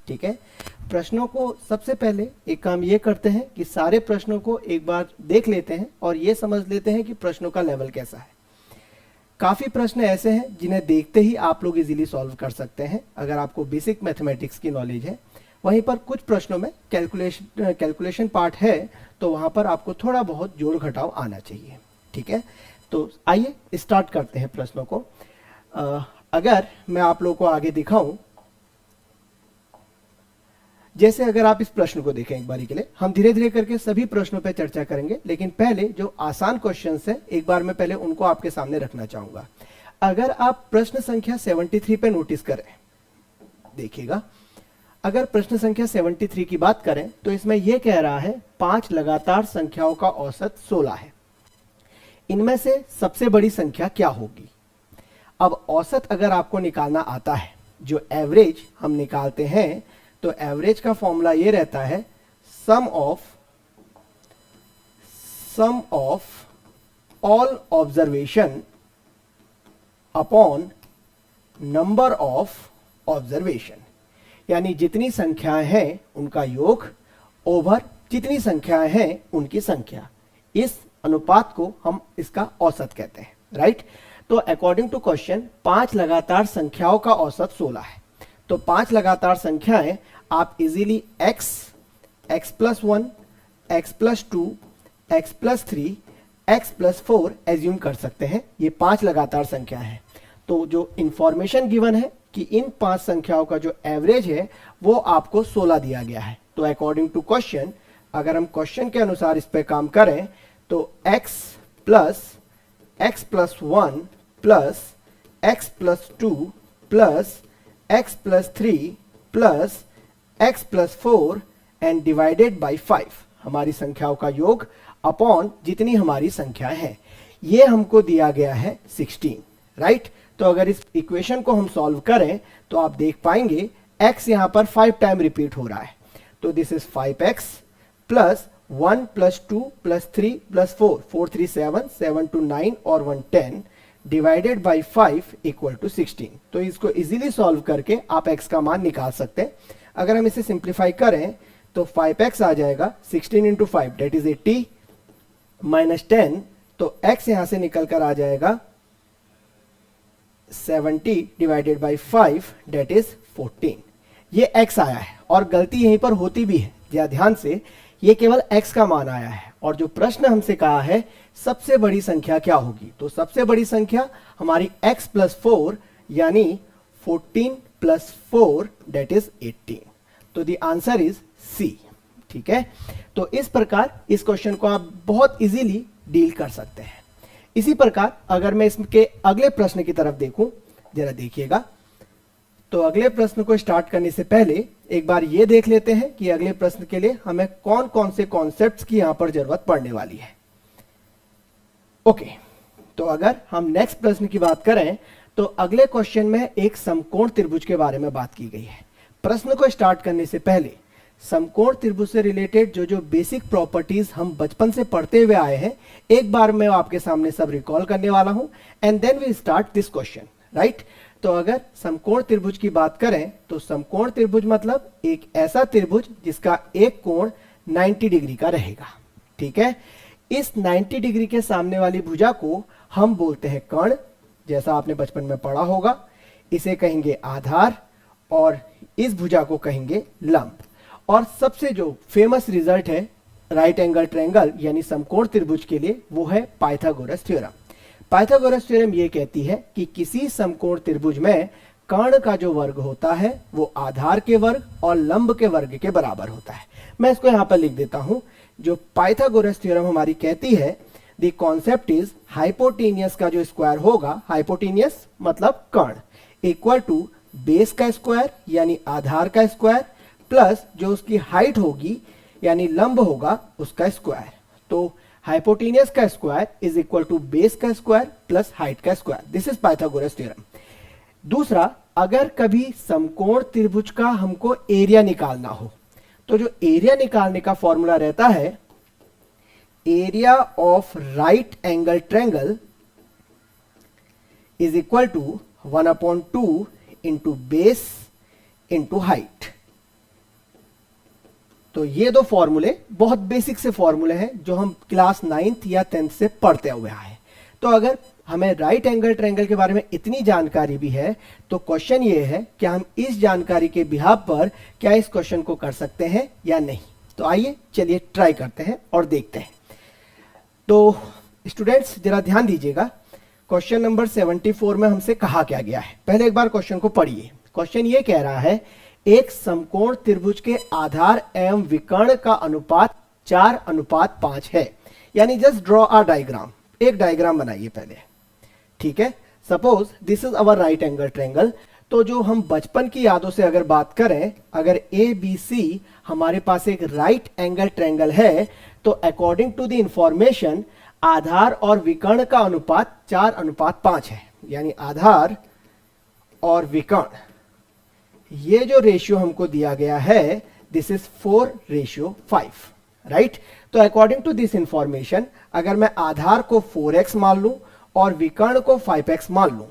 ठीक है। प्रश्नों को सबसे पहले एक काम ये करते हैं कि सारे प्रश्नों को एक बार देख लेते हैं और ये समझ लेते हैं कि प्रश्नों का लेवल कैसा है। काफ़ी प्रश्न ऐसे हैं जिन्हें देखते ही आप लोग इजीली सॉल्व कर सकते हैं अगर आपको बेसिक मैथमेटिक्स की नॉलेज है। वहीं पर कुछ प्रश्नों में कैलकुलेशन पार्ट है, तो वहाँ पर आपको थोड़ा बहुत जोड़ घटाव आना चाहिए। ठीक है, तो आइए स्टार्ट करते हैं प्रश्नों को। अगर मैं आप लोगों को आगे दिखाऊं, जैसे अगर आप इस प्रश्न को देखें एक बारी के लिए, हम धीरे धीरे करके सभी प्रश्नों पर चर्चा करेंगे, लेकिन पहले जो आसान क्वेश्चंस हैं एक बार मैं पहले उनको आपके सामने रखना चाहूंगा। अगर आप प्रश्न संख्या 73 पे नोटिस करें, देखिएगा, अगर प्रश्न संख्या 73 की बात करें तो इसमें यह कह रहा है 5 लगातार संख्याओं का औसत 16 है, इनमें से सबसे बड़ी संख्या क्या होगी। अब औसत अगर आपको निकालना आता है, जो एवरेज हम निकालते हैं, तो एवरेज का फॉर्मूला ये रहता है sum of all observation upon number of observation, यानी जितनी संख्याएं हैं उनका योग ओवर जितनी संख्याएं हैं उनकी संख्या। इस अनुपात को हम इसका औसत कहते हैं, राइट। तो अकॉर्डिंग टू क्वेश्चन 5 लगातार संख्याओं का औसत 16 है। तो 5 लगातार संख्याएं आप easily x, x+1, x+2, x+3, x+4 assume कर सकते हैं। ये 5 लगातार संख्या है। तो जो इंफॉर्मेशन गिवन है कि इन 5 संख्याओं का जो एवरेज है वो आपको 16 दिया गया है। तो अकॉर्डिंग टू क्वेश्चन, अगर हम क्वेश्चन के अनुसार इस पे काम करें तो x+1 plus x+2 plus x+3 plus x+4 and divided by 5 हमारी संख्याओं का योग अपॉन जितनी हमारी संख्या है, ये हमको दिया गया है 16, राइट। तो अगर इस इक्वेशन को हम सॉल्व करें तो आप देख पाएंगे x यहां पर 5 टाइम रिपीट हो रहा है। तो this is 5x plus 1 plus 2 plus 3 plus 4, 4 3 7, 7 2 9 और 1 10 डिवाइडेड बाई 5 इक्वल टू 16। तो इसको इजीली सॉल्व करके आप x का मान निकाल सकते हैं। अगर हम इसे सिंप्लीफाई करें तो 5x आ जाएगा 16 इंटू 5 डेट इज 80 माइनस 10, तो x यहां से निकल कर आ जाएगा 70 डिवाइडेड बाई 5 डेट इज 14। ये x आया है और गलती यहीं पर होती भी है, जरा ध्यान से, ये केवल x का मान आया है। और जो प्रश्न हमसे कहा है सबसे बड़ी संख्या क्या होगी, तो सबसे बड़ी संख्या हमारी x+4 यानी 14 प्लस 4 डेट इज 18। तो द आंसर इज C। ठीक है, तो इस प्रकार इस क्वेश्चन को आप बहुत इजीली डील कर सकते हैं। इसी प्रकार अगर मैं इसके अगले प्रश्न की तरफ देखूं, जरा देखिएगा, तो अगले प्रश्न को स्टार्ट करने से पहले एक बार ये देख लेते हैं कि अगले प्रश्न के लिए हमें कौन कौन से कॉन्सेप्ट्स की यहां पर जरूरत पड़ने वाली है। ओके, तो अगर हम नेक्स्ट प्रश्न की बात करें तो अगले क्वेश्चन में एक समकोण त्रिभुज के बारे में बात की गई है। प्रश्न को स्टार्ट करने से पहले समकोण त्रिभुज से रिलेटेड जो जो बेसिक प्रॉपर्टीज हम बचपन से पढ़ते हुए आए हैं, एक बार मैं आपके सामने सब रिकॉल करने वाला हूं and then we start this question, right. तो अगर समकोण त्रिभुज की बात करें तो समकोण त्रिभुज मतलब एक ऐसा त्रिभुज जिसका एक कोण 90 डिग्री का रहेगा। ठीक है, इस 90 डिग्री के सामने वाली भुजा को हम बोलते हैं कर्ण, जैसा आपने बचपन में पढ़ा होगा। इसे कहेंगे आधार और इस भुजा को कहेंगे लंब। और सबसे जो फेमस रिजल्ट है राइट एंगल ट्रायंगल यानी समकोण त्रिभुज के लिए, वो है पाइथागोरस थ्योरम। पाइथागोरस थ्योरम ये कहती है कि किसी समकोण त्रिभुज में कर्ण का जो वर्ग होता है वो आधार के वर्ग और लंब के वर्ग के बराबर होता है। मैं इसको यहां पर लिख देता हूं। जो पाइथागोरस थ्योरम हमारी कहती है, द कॉन्सेप्ट इज हाइपोटेनियस का जो स्क्वायर होगा, हाइपोटेनियस मतलब कर्ण, इक्वल टू बेस का स्क्वायर यानी आधार का स्क्वायर प्लस जो उसकी हाइट होगी यानी लंब होगा उसका स्क्वायर। तो हाइपोटेनियस का square is equal to base का स्क्वायर प्लस हाइट का square. This is Pythagoras theorem. दूसरा, अगर कभी समकोण त्रिभुज का हमको एरिया निकालना हो तो जो एरिया निकालने का फॉर्मूला रहता है, area of right angle triangle is equal to 1/2 into base into height. तो ये दो फॉर्मूले बहुत बेसिक से फॉर्मूले हैं जो हम क्लास 9th या 10th से पढ़ते हुए आए हैं। तो अगर हमें राइट एंगल ट्रायंगल के बारे में इतनी जानकारी भी है तो क्वेश्चन ये है कि हम इस जानकारी के बिहाफ पर क्या इस क्वेश्चन को कर सकते हैं या नहीं। तो आइए चलिए ट्राई करते हैं और देखते हैं। तो स्टूडेंट्स जरा ध्यान दीजिएगा, क्वेश्चन नंबर 74 में हमसे कहा क्या गया है। पहले एक बार क्वेश्चन को पढ़िए। क्वेश्चन ये कह रहा है एक समकोण त्रिभुज के आधार एवं विकर्ण का अनुपात 4:5 है। यानी जस्ट ड्रॉ अ डायग्राम, एक डायग्राम बनाइए पहले, ठीक है। Suppose this is our right angle triangle. तो जो हम बचपन की यादों से अगर बात करें, अगर ABC हमारे पास एक राइट एंगल ट्रायंगल है तो अकॉर्डिंग टू द इंफॉर्मेशन आधार और विकर्ण का अनुपात 4:5 है। यानी आधार और विकर्ण ये जो रेशियो हमको दिया गया है दिस इज 4:5, राइट। तो अकॉर्डिंग टू दिस इंफॉर्मेशन अगर मैं आधार को 4x मान लूं और विकर्ण को 5x मान लूं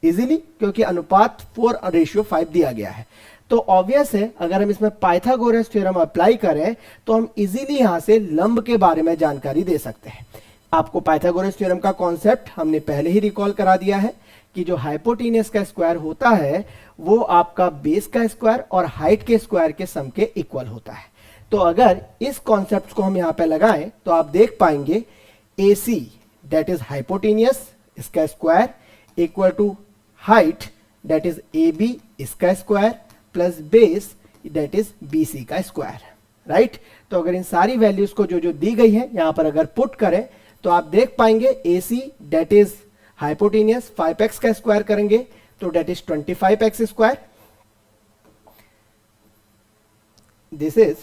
इजीली, क्योंकि अनुपात 4:5 दिया गया है, तो ऑब्वियस है अगर हम इसमें पाइथागोरस थ्योरम अप्लाई करें तो हम इजीली यहां से लंब के बारे में जानकारी दे सकते हैं। आपको पाइथागोरस थ्योरम का कॉन्सेप्ट हमने पहले ही रिकॉल करा दिया है कि जो हाइपोटेन्यूस का स्क्वायर होता है वो आपका बेस का स्क्वायर और हाइट के स्क्वायर के सम के इक्वल होता है। तो अगर इस कॉन्सेप्ट को हम यहां पे लगाएं तो आप देख पाएंगे AC दैट इज हाइपोटेन्यूस इसका square equal to height that is AB इसका square plus base that is BC का स्क्वायर, राइट। तो अगर इन सारी वैल्यूज को जो दी गई है यहां पर अगर पुट करें तो आप देख पाएंगे AC that is hypotenuse 5x का स्क्वायर करेंगे तो that is 25x square, this is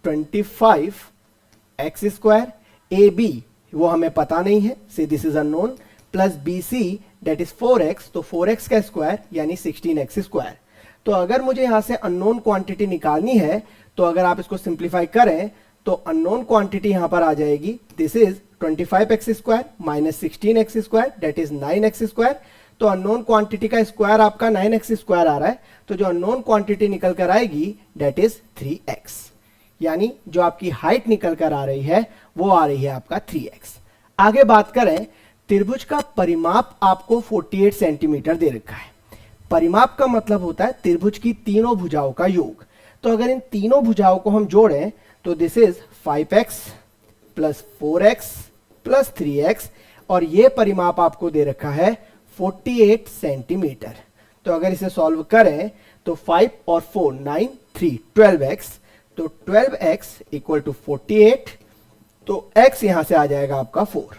25x square. AB वो हमें पता नहीं है, से this is unknown, plus BC that is 4x, तो 4x का स्क्वायर यानी 16x स्क्वायर। तो अगर मुझे यहां से अननोन क्वांटिटी निकालनी है तो अगर आप इसको सिंप्लीफाई करें तो अननोन क्वांटिटी यहां पर आ जाएगी, this is 25x square minus 16x square that is 9x square. तो अननोन क्वांटिटी का स्क्वायर आपका 9x स्क्वायर आ रहा है, तो जो अननोन क्वांटिटी निकल कर आएगी दैट इज 3x। यानी जो आपकी हाइट निकल कर आ रही है वो आ रही है आपका 3x। आगे बात करें, त्रिभुज का परिमाप आपको 48 सेंटीमीटर दे रखा है। परिमाप का मतलब होता है त्रिभुज की तीनों भुजाओं का योग। तो अगर इन तीनों भुजाओं को हम जोड़ें तो this is 5x plus 4x plus 3x और ये परिमाप आपको दे रखा है 48 सेंटीमीटर। तो अगर इसे सॉल्व करें तो 5 और 4 9 3 12x, तो 12x इक्वल टू 48, तो x यहां से आ जाएगा आपका 4।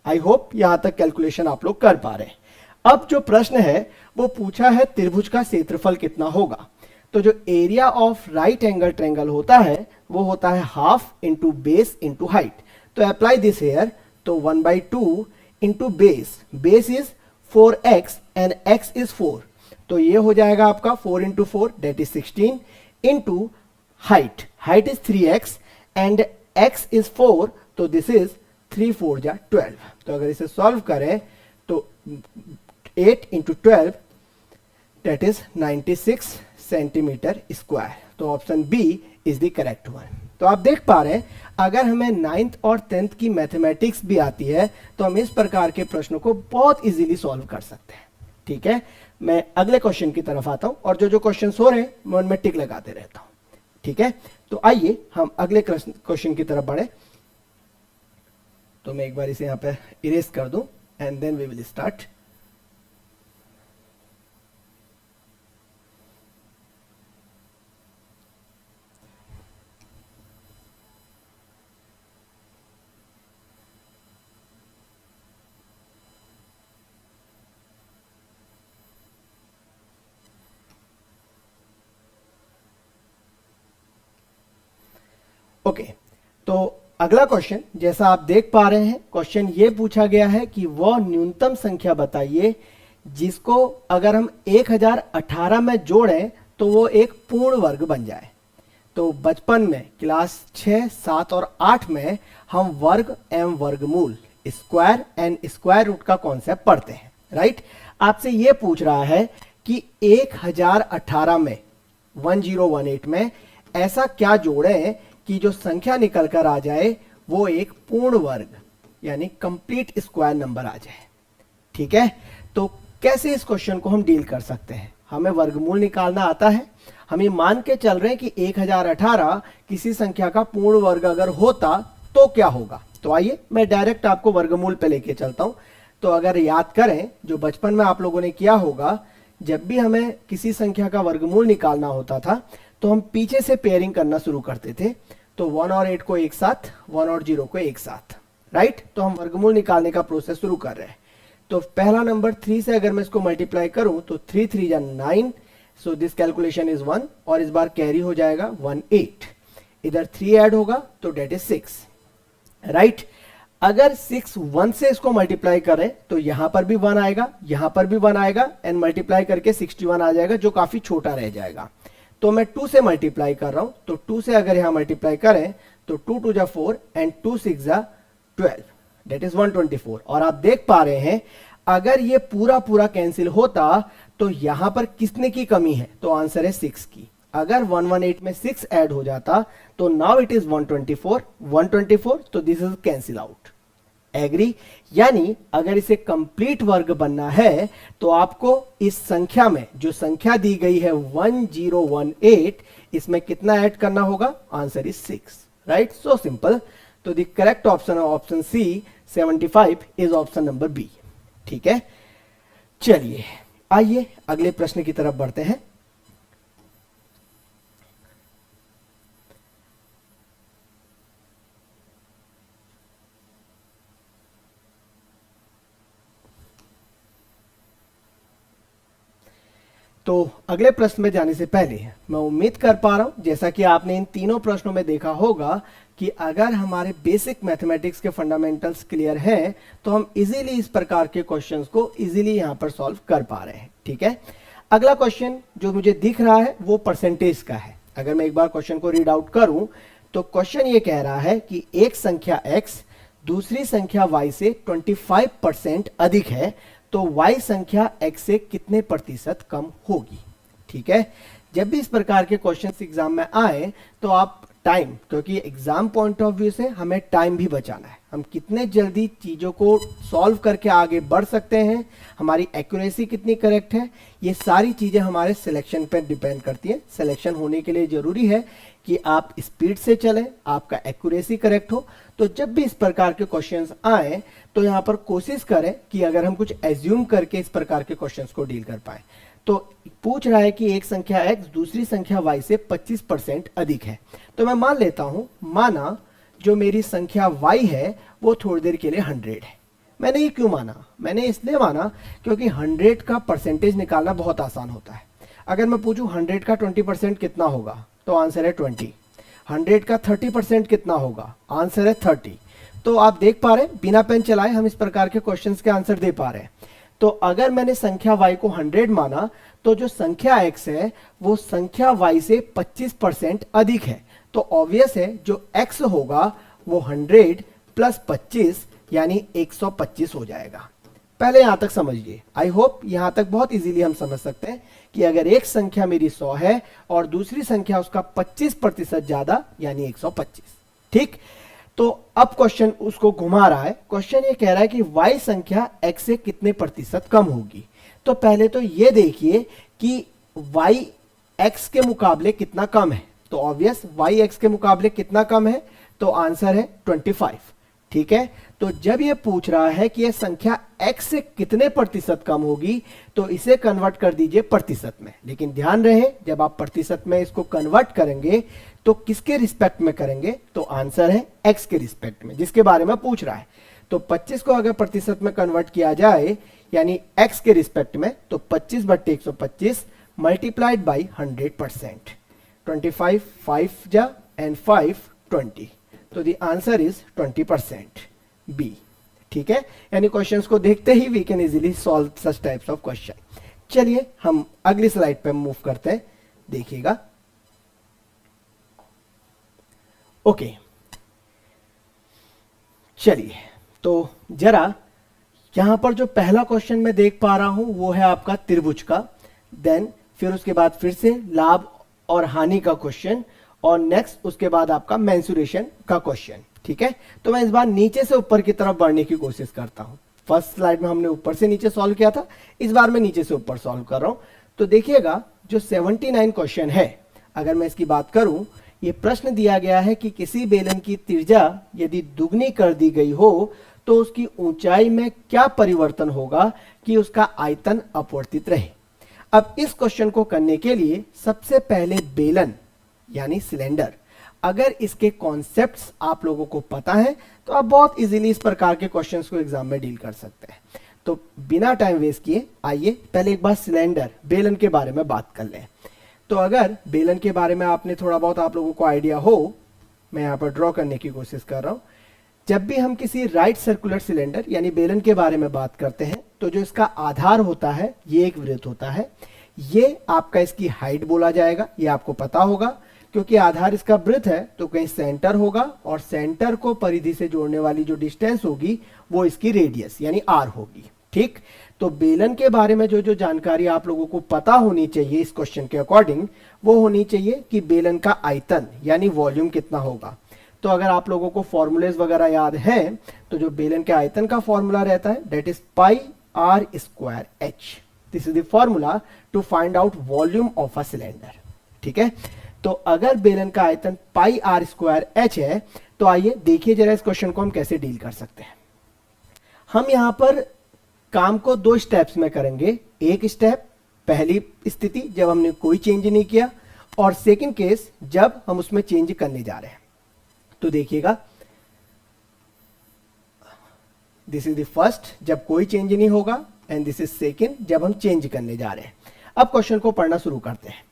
आई होप यहां तक कैलकुलेशन आप लोग कर पा रहे हैं। अब जो प्रश्न है वो पूछा है त्रिभुज का क्षेत्रफल कितना होगा। तो जो area of right angle triangle होता है वो होता है half into base into height. तो अप्लाई दिस हेयर, तो 1/2 into base, base is 4x and x is 4, तो ये हो जाएगा आपका 4 into 4 that is 16 into height, height is 3x and x is 4, तो दिस इज 3 4 जा 12। तो अगर इसे सॉल्व करें तो 8 into 12 that is 96 centimetre square. तो option B is the correct one. तो आप देख पा रहे हैं अगर हमें 9th और 10th की मैथमेटिक्स भी आती है तो हम इस प्रकार के प्रश्नों को बहुत इजीली सॉल्व कर सकते हैं, ठीक है। मैं अगले क्वेश्चन की तरफ आता हूं और जो क्वेश्चन हो रहे हैं मैं उनमें टिक लगाते रहता हूं, ठीक है। तो आइए हम अगले क्वेश्चन की तरफ बढ़े। तो मैं एक बार इसे यहां पे इरेज कर दूं and then we will start. Okay, तो अगला क्वेश्चन जैसा आप देख पा रहे हैं, क्वेश्चन ये पूछा गया है कि वह न्यूनतम संख्या बताइए जिसको अगर हम 1018 में जोड़ें तो वो एक पूर्ण वर्ग बन जाए। तो बचपन में क्लास 6, 7 और 8 में हम वर्ग एवं वर्गमूल, स्क्वायर एंड स्क्वायर रूट का कॉन्सेप्ट पढ़ते हैं, राइट। आपसे ये पूछ रहा है कि 1018 में 1018 में ऐसा क्या जोड़ें कि जो संख्या निकल कर आ जाए वो एक पूर्ण वर्ग यानी कंप्लीट स्क्वायर नंबर आ जाए। ठीक है, तो कैसे इस क्वेश्चन को हम डील कर सकते हैं? हमें वर्गमूल निकालना आता है, हम ये मान के चल रहे हैं कि 1018 किसी संख्या का पूर्ण वर्ग अगर होता तो क्या होगा। तो आइए मैं डायरेक्ट आपको वर्गमूल पे लेके चलता हूं। तो अगर याद करें जो बचपन में आप लोगों ने किया होगा, जब भी हमें किसी संख्या का वर्गमूल निकालना होता था तो हम पीछे से पेयरिंग करना शुरू करते थे। तो 1 और 8 को एक साथ, 1 और 0 को एक साथ, राइट। तो हम वर्गमूल निकालने का प्रोसेस शुरू कर रहे हैं। तो पहला नंबर 3 से अगर मैं इसको मल्टीप्लाई करूं तो 3 3 जा 9, सो दिस कैलकुलेशन इज 1 और इस बार कैरी हो जाएगा 1 8। इधर 3 ऐड होगा तो डेट इज 6, राइट। अगर 6 1 से इसको मल्टीप्लाई करें तो यहां पर भी 1 आएगा, यहां पर भी 1 आएगा एंड मल्टीप्लाई करके 61 आ जाएगा जो काफी छोटा रह जाएगा। तो मैं 2 से मल्टीप्लाई कर रहा हूं, तो 2 से अगर यहां मल्टीप्लाई करें तो 2 2 जा 4 एंड 2 6 जा 12, डेट इज 124। और आप देख पा रहे हैं अगर ये पूरा पूरा कैंसिल होता तो यहां पर किसने की कमी है? तो आंसर है 6 की। अगर 118 में 6 ऐड हो जाता तो नाउ इट इज 124, तो this is cancel out. Agree? यानी अगर इसे कंप्लीट वर्ग बनना है तो आपको इस संख्या में जो संख्या दी गई है 1018, इसमें कितना ऐड करना होगा? Answer is 6, right. So simple. तो the correct option option C 75 is option number B. ठीक है, चलिए आइए अगले प्रश्न की तरफ बढ़ते हैं। तो अगले प्रश्न में जाने से पहले मैं उम्मीद कर पा रहा हूं जैसा कि आपने इन तीनों प्रश्नों में देखा होगा कि अगर हमारे बेसिक मैथमेटिक्स के फंडामेंटल्स क्लियर हैं तो हम इजीली इस प्रकार के क्वेश्चंस को इजीली यहां पर सॉल्व कर पा रहे हैं। ठीक है, अगला क्वेश्चन जो मुझे दिख रहा है वो परसेंटेज का है। अगर मैं एक बार क्वेश्चन को रीड आउट करूं तो क्वेश्चन ये कह रहा है कि एक संख्या x दूसरी संख्या y से 25% अधिक है तो y संख्या x से कितने प्रतिशत कम होगी। ठीक है, जब भी इस प्रकार के क्वेश्चंस एग्जाम में आए तो आप टाइम, क्योंकि एग्जाम पॉइंट ऑफ व्यू से हमें टाइम भी बचाना है, हम कितने जल्दी चीजों को सॉल्व करके आगे बढ़ सकते हैं, हमारी एक्यूरेसी कितनी करेक्ट है, ये सारी चीजें हमारे सिलेक्शन पर डिपेंड करती हैं। सिलेक्शन होने के लिए जरूरी है कि आप स्पीड से चलें, आपका एक्यूरेसी करेक्ट हो। तो जब भी इस प्रकार के क्वेश्चंस आए तो यहां पर कोशिश करें कि अगर हम कुछ एज्यूम करके इस प्रकार के क्वेश्चंस को डील कर पाए। तो पूछ रहा है कि एक संख्या x दूसरी संख्या y से 25% अधिक है। तो मैं मान लेता हूं, माना जो मेरी संख्या y है वो थोड़ी देर के लिए 100 है। मैंने ये क्यों माना? मैंने इसलिए माना क्योंकि 100 का परसेंटेज निकालना बहुत आसान होता है। अगर मैं पूछूं 100 का 20% कितना होगा तो आंसर है 20। 100 का 30% कितना होगा? आंसर है 30। तो आप देख पा रहे हैं बिना पेन चलाए हम इस प्रकार के क्वेश्चंस के आंसर दे पा रहे हैं। तो अगर मैंने संख्या y को 100 माना तो जो संख्या x है वो संख्या y से 25% अधिक है। तो ऑब्वियस है जो x होगा वो 100 प्लस 25 यानी 125 हो जाएगा। पहले यहां तक समझिए। आई होप यहां तक बहुत इजीली हम समझ सकते हैं कि अगर एक संख्या मेरी 100 है और दूसरी संख्या उसका 25% ज्यादा यानी 125। ठीक, तो अब क्वेश्चन उसको घुमा रहा है। क्वेश्चन ये कह रहा है कि y संख्या x से कितने प्रतिशत कम होगी। तो पहले तो ये देखिए कि y x के मुकाबले कितना कम है। तो ऑब्वियस y x के मुकाबले कितना कम है? तो आंसर है 25। ठीक है, तो जब ये पूछ रहा है कि यह संख्या x से कितने प्रतिशत कम होगी तो इसे कन्वर्ट कर दीजिए प्रतिशत में। लेकिन ध्यान रहे जब आप प्रतिशत में इसको कन्वर्ट करेंगे तो किसके रिस्पेक्ट में करेंगे? तो आंसर है x के रिस्पेक्ट में, जिसके बारे में पूछ रहा है। तो 25 को अगर प्रतिशत में कन्वर्ट किया जाए यानी x के रिस्पेक्ट में तो 25/125 मल्टीप्लाइड बाई 100%। 25 5 जा एंड 5 20, तो द आंसर इज 20% बी। ठीक है, यानी क्वेश्चंस को देखते ही we can easily solve such types of question. चलिए हम अगली स्लाइड पे मूव करते हैं, देखिएगा। ओके, चलिए तो जरा यहां पर जो पहला क्वेश्चन मैं देख पा रहा हूं वो है आपका त्रिभुज का। देन फिर उसके बाद फिर से लाभ और हानि का क्वेश्चन और नेक्स्ट उसके बाद आपका मेंसुरेशन का क्वेश्चन। ठीक है, तो मैं इस बार नीचे से ऊपर की तरफ बढ़ने की कोशिश करता हूं। फर्स्ट स्लाइड में हमने ऊपर से नीचे सॉल्व किया था, इस बार मैं नीचे से ऊपर सॉल्व कर रहा हूं। तो देखिएगा जो 79 क्वेश्चन है, अगर मैं इसकी बात करूं, ये प्रश्न दिया गया है कि किसी बेलन की त्रिज्या यदि दुगनी कर दी गई हो तो उसकी ऊंचाई में क्या परिवर्तन होगा कि उसका आयतन अपवर्तित रहे। अब इस क्वेश्चन को करने के लिए सबसे पहले बेलन यानी सिलेंडर, अगर इसके कॉन्सेप्ट्स आप लोगों को पता है तो आप बहुत इजीली इस प्रकार के क्वेश्चंस को एग्जाम में डील कर सकते हैं। तो बिना टाइम वेस्ट किए आइए पहले एक बार सिलेंडर बेलन के बारे में बात कर लें। तो अगर बेलन के बारे में आपने थोड़ा बहुत आप लोगों को आइडिया हो, मैं यहाँ पर ड्रॉ करने की कोशिश कर रहा हूँ। जब भी हम किसी राइट सर्कुलर सिलेंडर यानी बेलन के बारे में बात करते हैं तो जो इसका आधार होता है ये एक वृत्त होता है, ये आपका इसकी हाइट बोला जाएगा, ये आपको पता होगा क्योंकि आधार इसका वृत्त है तो कहीं सेंटर होगा और सेंटर को परिधि से जोड़ने वाली जो डिस्टेंस होगी वो इसकी रेडियस यानी आर होगी। ठीक, तो बेलन के बारे में जो जो जानकारी आप लोगों को पता होनी चाहिए इस क्वेश्चन के अकॉर्डिंग, वो होनी चाहिए कि बेलन का आयतन यानी वॉल्यूम कितना होगा। तो अगर आप लोगों को फॉर्मूलेज वगैरह याद हैं तो जो बेलन के आयतन का फॉर्मूला रहता है that is pi are square H. This is the formula to find out volume of a cylinder. ठीक है, तो अगर बेलन का आयतन पाई आर स्क्वायर एच है तो आइए देखिए जरा इस क्वेश्चन को हम कैसे डील कर सकते हैं। हम यहां पर काम को दो स्टेप्स में करेंगे। एक स्टेप पहली स्थिति जब हमने कोई चेंज नहीं किया, और सेकंड केस जब हम उसमें चेंज करने जा रहे हैं। तो देखिएगा, दिस इज द फर्स्ट जब कोई चेंज नहीं होगा एंड दिस इज सेकंड जब हम चेंज करने जा रहे हैं। अब क्वेश्चन को पढ़ना शुरू करते हैं।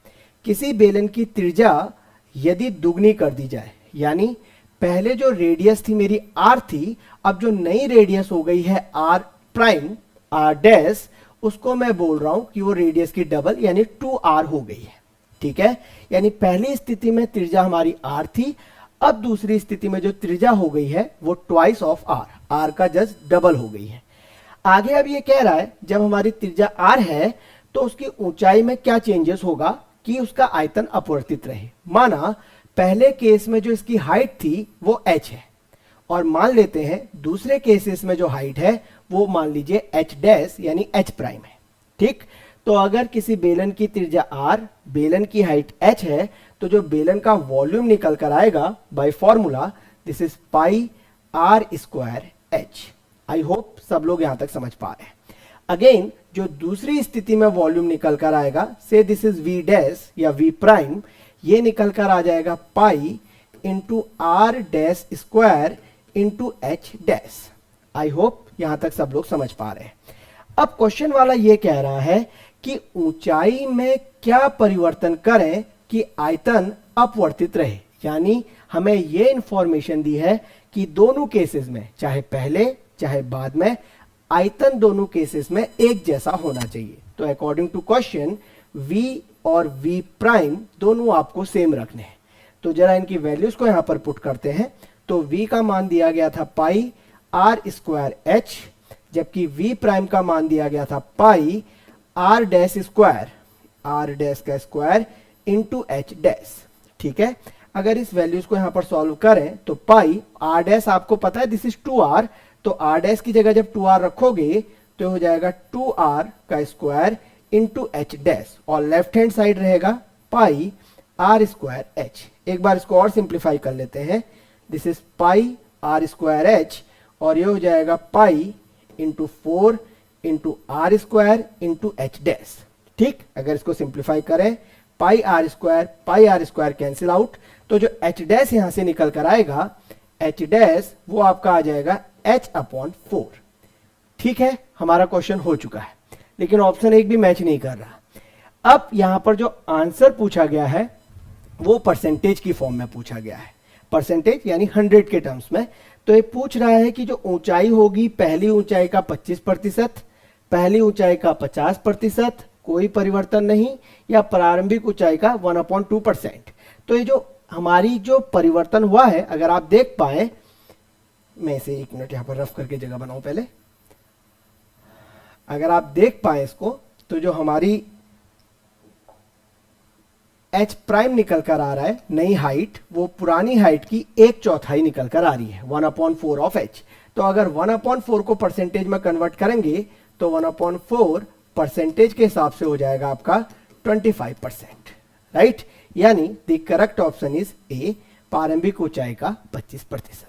किसी बेलन की त्रिज्या यदि दुगनी कर दी जाए, यानी पहले जो रेडियस थी मेरी आर थी, अब जो नई रेडियस हो गई है आर प्राइम आर डैश, उसको मैं बोल रहा हूं कि वो रेडियस की डबल यानी 2r हो गई है। ठीक है, यानी पहली स्थिति में त्रिज्या हमारी r थी, अब दूसरी स्थिति में जो त्रिज्या हो गई है वो ट्वाइस ऑफ r का जस्ट डबल हो गई है। आगे अब ये कह रहा है जब हमारी त्रिज्या r है तो उसकी ऊंचाई में क्या चेंजेस होगा कि उसका आयतन अपवर्तित रहे। माना पहले केस में जो इसकी हाइट थी वो h है, और मान लेते हैं दूसरे केसेस में जो हाइट है वो मान लीजिए h डैश यानी h प्राइम है। ठीक, तो अगर किसी बेलन की त्रिज्या r, बेलन की हाइट h है, तो जो बेलन का वॉल्यूम निकल कर आएगा by formula this is pi are square H. I hope सब लोग यहां तक समझ पा रहे हैं। अगेन जो दूसरी स्थिति में वॉल्यूम निकल कर आएगा, से दिस इज v डैश या v प्राइम, ये निकल कर आ जाएगा pi into R dash square into H dash. I hope यहां तक सब लोग समझ पा रहे हैं। अब क्वेश्चन वाला ये कह रहा है कि ऊंचाई में क्या परिवर्तन करें कि आयतन अपवर्तित रहे, यानी हमें ये इंफॉर्मेशन दी है कि दोनों केसेस में, चाहे पहले चाहे बाद में, आयतन दोनों केसेस में एक जैसा होना चाहिए। तो अकॉर्डिंग टू क्वेश्चन v और v प्राइम दोनों आपको सेम रखने हैं। तो जरा इनकी वैल्यूज को यहां पर पुट करते हैं। तो v का मान दिया गया था पाई आर स्क्वायर एच, जबकि v प्राइम का मान दिया गया था pi r dash square, r dash का स्क्वायर इंटू एच डैश। ठीक है, अगर इस वैल्यूज को यहां पर सॉल्व करें तो पाई आर डैश आपको पता है दिस इज 2r, तो आर डैश की जगह जब 2r रखोगे तो हो जाएगा 2r का स्क्वायर इंटू एच डैश, और लेफ्ट हैंड साइड रहेगा पाई आर स्क्वायर एच। एक बार इसको और सिंप्लीफाई कर लेते हैं, this is pi are square H, और ये हो जाएगा pi into 4 into are square into H dash. ठीक, अगर इसको सिंप्लीफाई करें pi are square cancel out, तो जो एच डैश यहां से निकल कर आएगा, एच डैश वो आपका आ जाएगा h अपॉन 4। ठीक है, हमारा क्वेश्चन हो चुका है, लेकिन ऑप्शन एक भी मैच नहीं कर रहा। अब यहां पर जो आंसर पूछा गया है वो परसेंटेज की फॉर्म में पूछा गया है, परसेंटेज यानी 100 के टर्म्स में। तो ये पूछ रहा है कि जो ऊंचाई होगी पहली ऊंचाई का 25%, पहली ऊंचाई का 50%, कोई परिवर्तन नहीं, या प्रारंभिक ऊंचाई का 1/2%। तो ये जो हमारी जो परिवर्तन हुआ है, अगर आप देख पाए, मैं इसे एक मिनट यहां पर रफ करके जगह बनाऊं पहले, अगर आप देख पाए इसको, तो जो हमारी एच प्राइम निकल कर आ रहा है, नई हाइट वो पुरानी हाइट की 1/4 निकल कर आ रही है, 1/4 ऑफ एच। तो अगर 1/4 को परसेंटेज में कन्वर्ट करेंगे तो 1/4 परसेंटेज के हिसाब से हो जाएगा आपका 25%, राइट। यानी the correct option is a, प्रारंभिक ऊंचाई का 25%।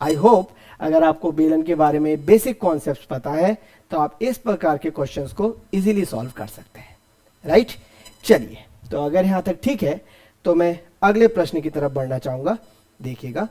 आई होप अगर आपको बेलन के बारे में बेसिक कॉन्सेप्ट पता है तो आप इस प्रकार के क्वेश्चंस को इजीली सॉल्व कर सकते हैं, राइट। चलिए, तो अगर यहां तक ठीक है तो मैं अगले प्रश्न की तरफ बढ़ना चाहूंगा। देखिएगा,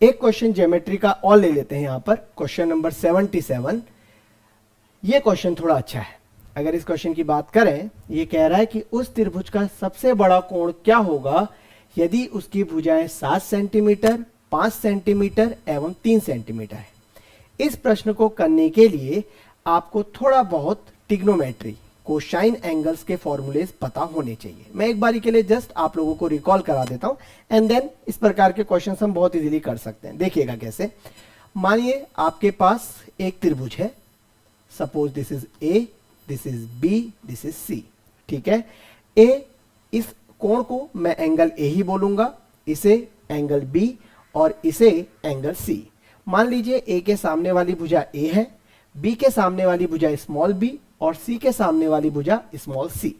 एक क्वेश्चन ज्योमेट्री का और ले लेते हैं यहां पर, क्वेश्चन नंबर 77। ये क्वेश्चन थोड़ा अच्छा है। अगर इस क्वेश्चन की बात करें, ये कह रहा है कि उस त्रिभुज का सबसे बड़ा कोण क्या होगा यदि उसकी भुजाएं 7 सेंटीमीटर, 5 सेंटीमीटर एवं 3 सेंटीमीटर है। इस प्रश्न को करने के लिए आपको थोड़ा बहुत ट्रिग्नोमेट्री, कोसाइन एंगल्स के फॉर्मूलेज पता होने चाहिए। मैं एक बारी के लिए जस्ट आप लोगों को रिकॉल करा देता हूं एंड देन इस प्रकार के क्वेश्चंस हम बहुत इजीली कर सकते हैं। देखिएगा कैसे। मानिए आपके पास एक त्रिभुज है, suppose this is A, this is B, this is C, ठीक है। ए, इस कोण को मैं एंगल ए ही बोलूंगा, इसे एंगल बी और इसे एंगल सी। मान लीजिए ए के सामने वाली भुजा ए है, बी के सामने वाली भुजा स्मॉल बी और सी के सामने वाली भुजा स्मॉल सी,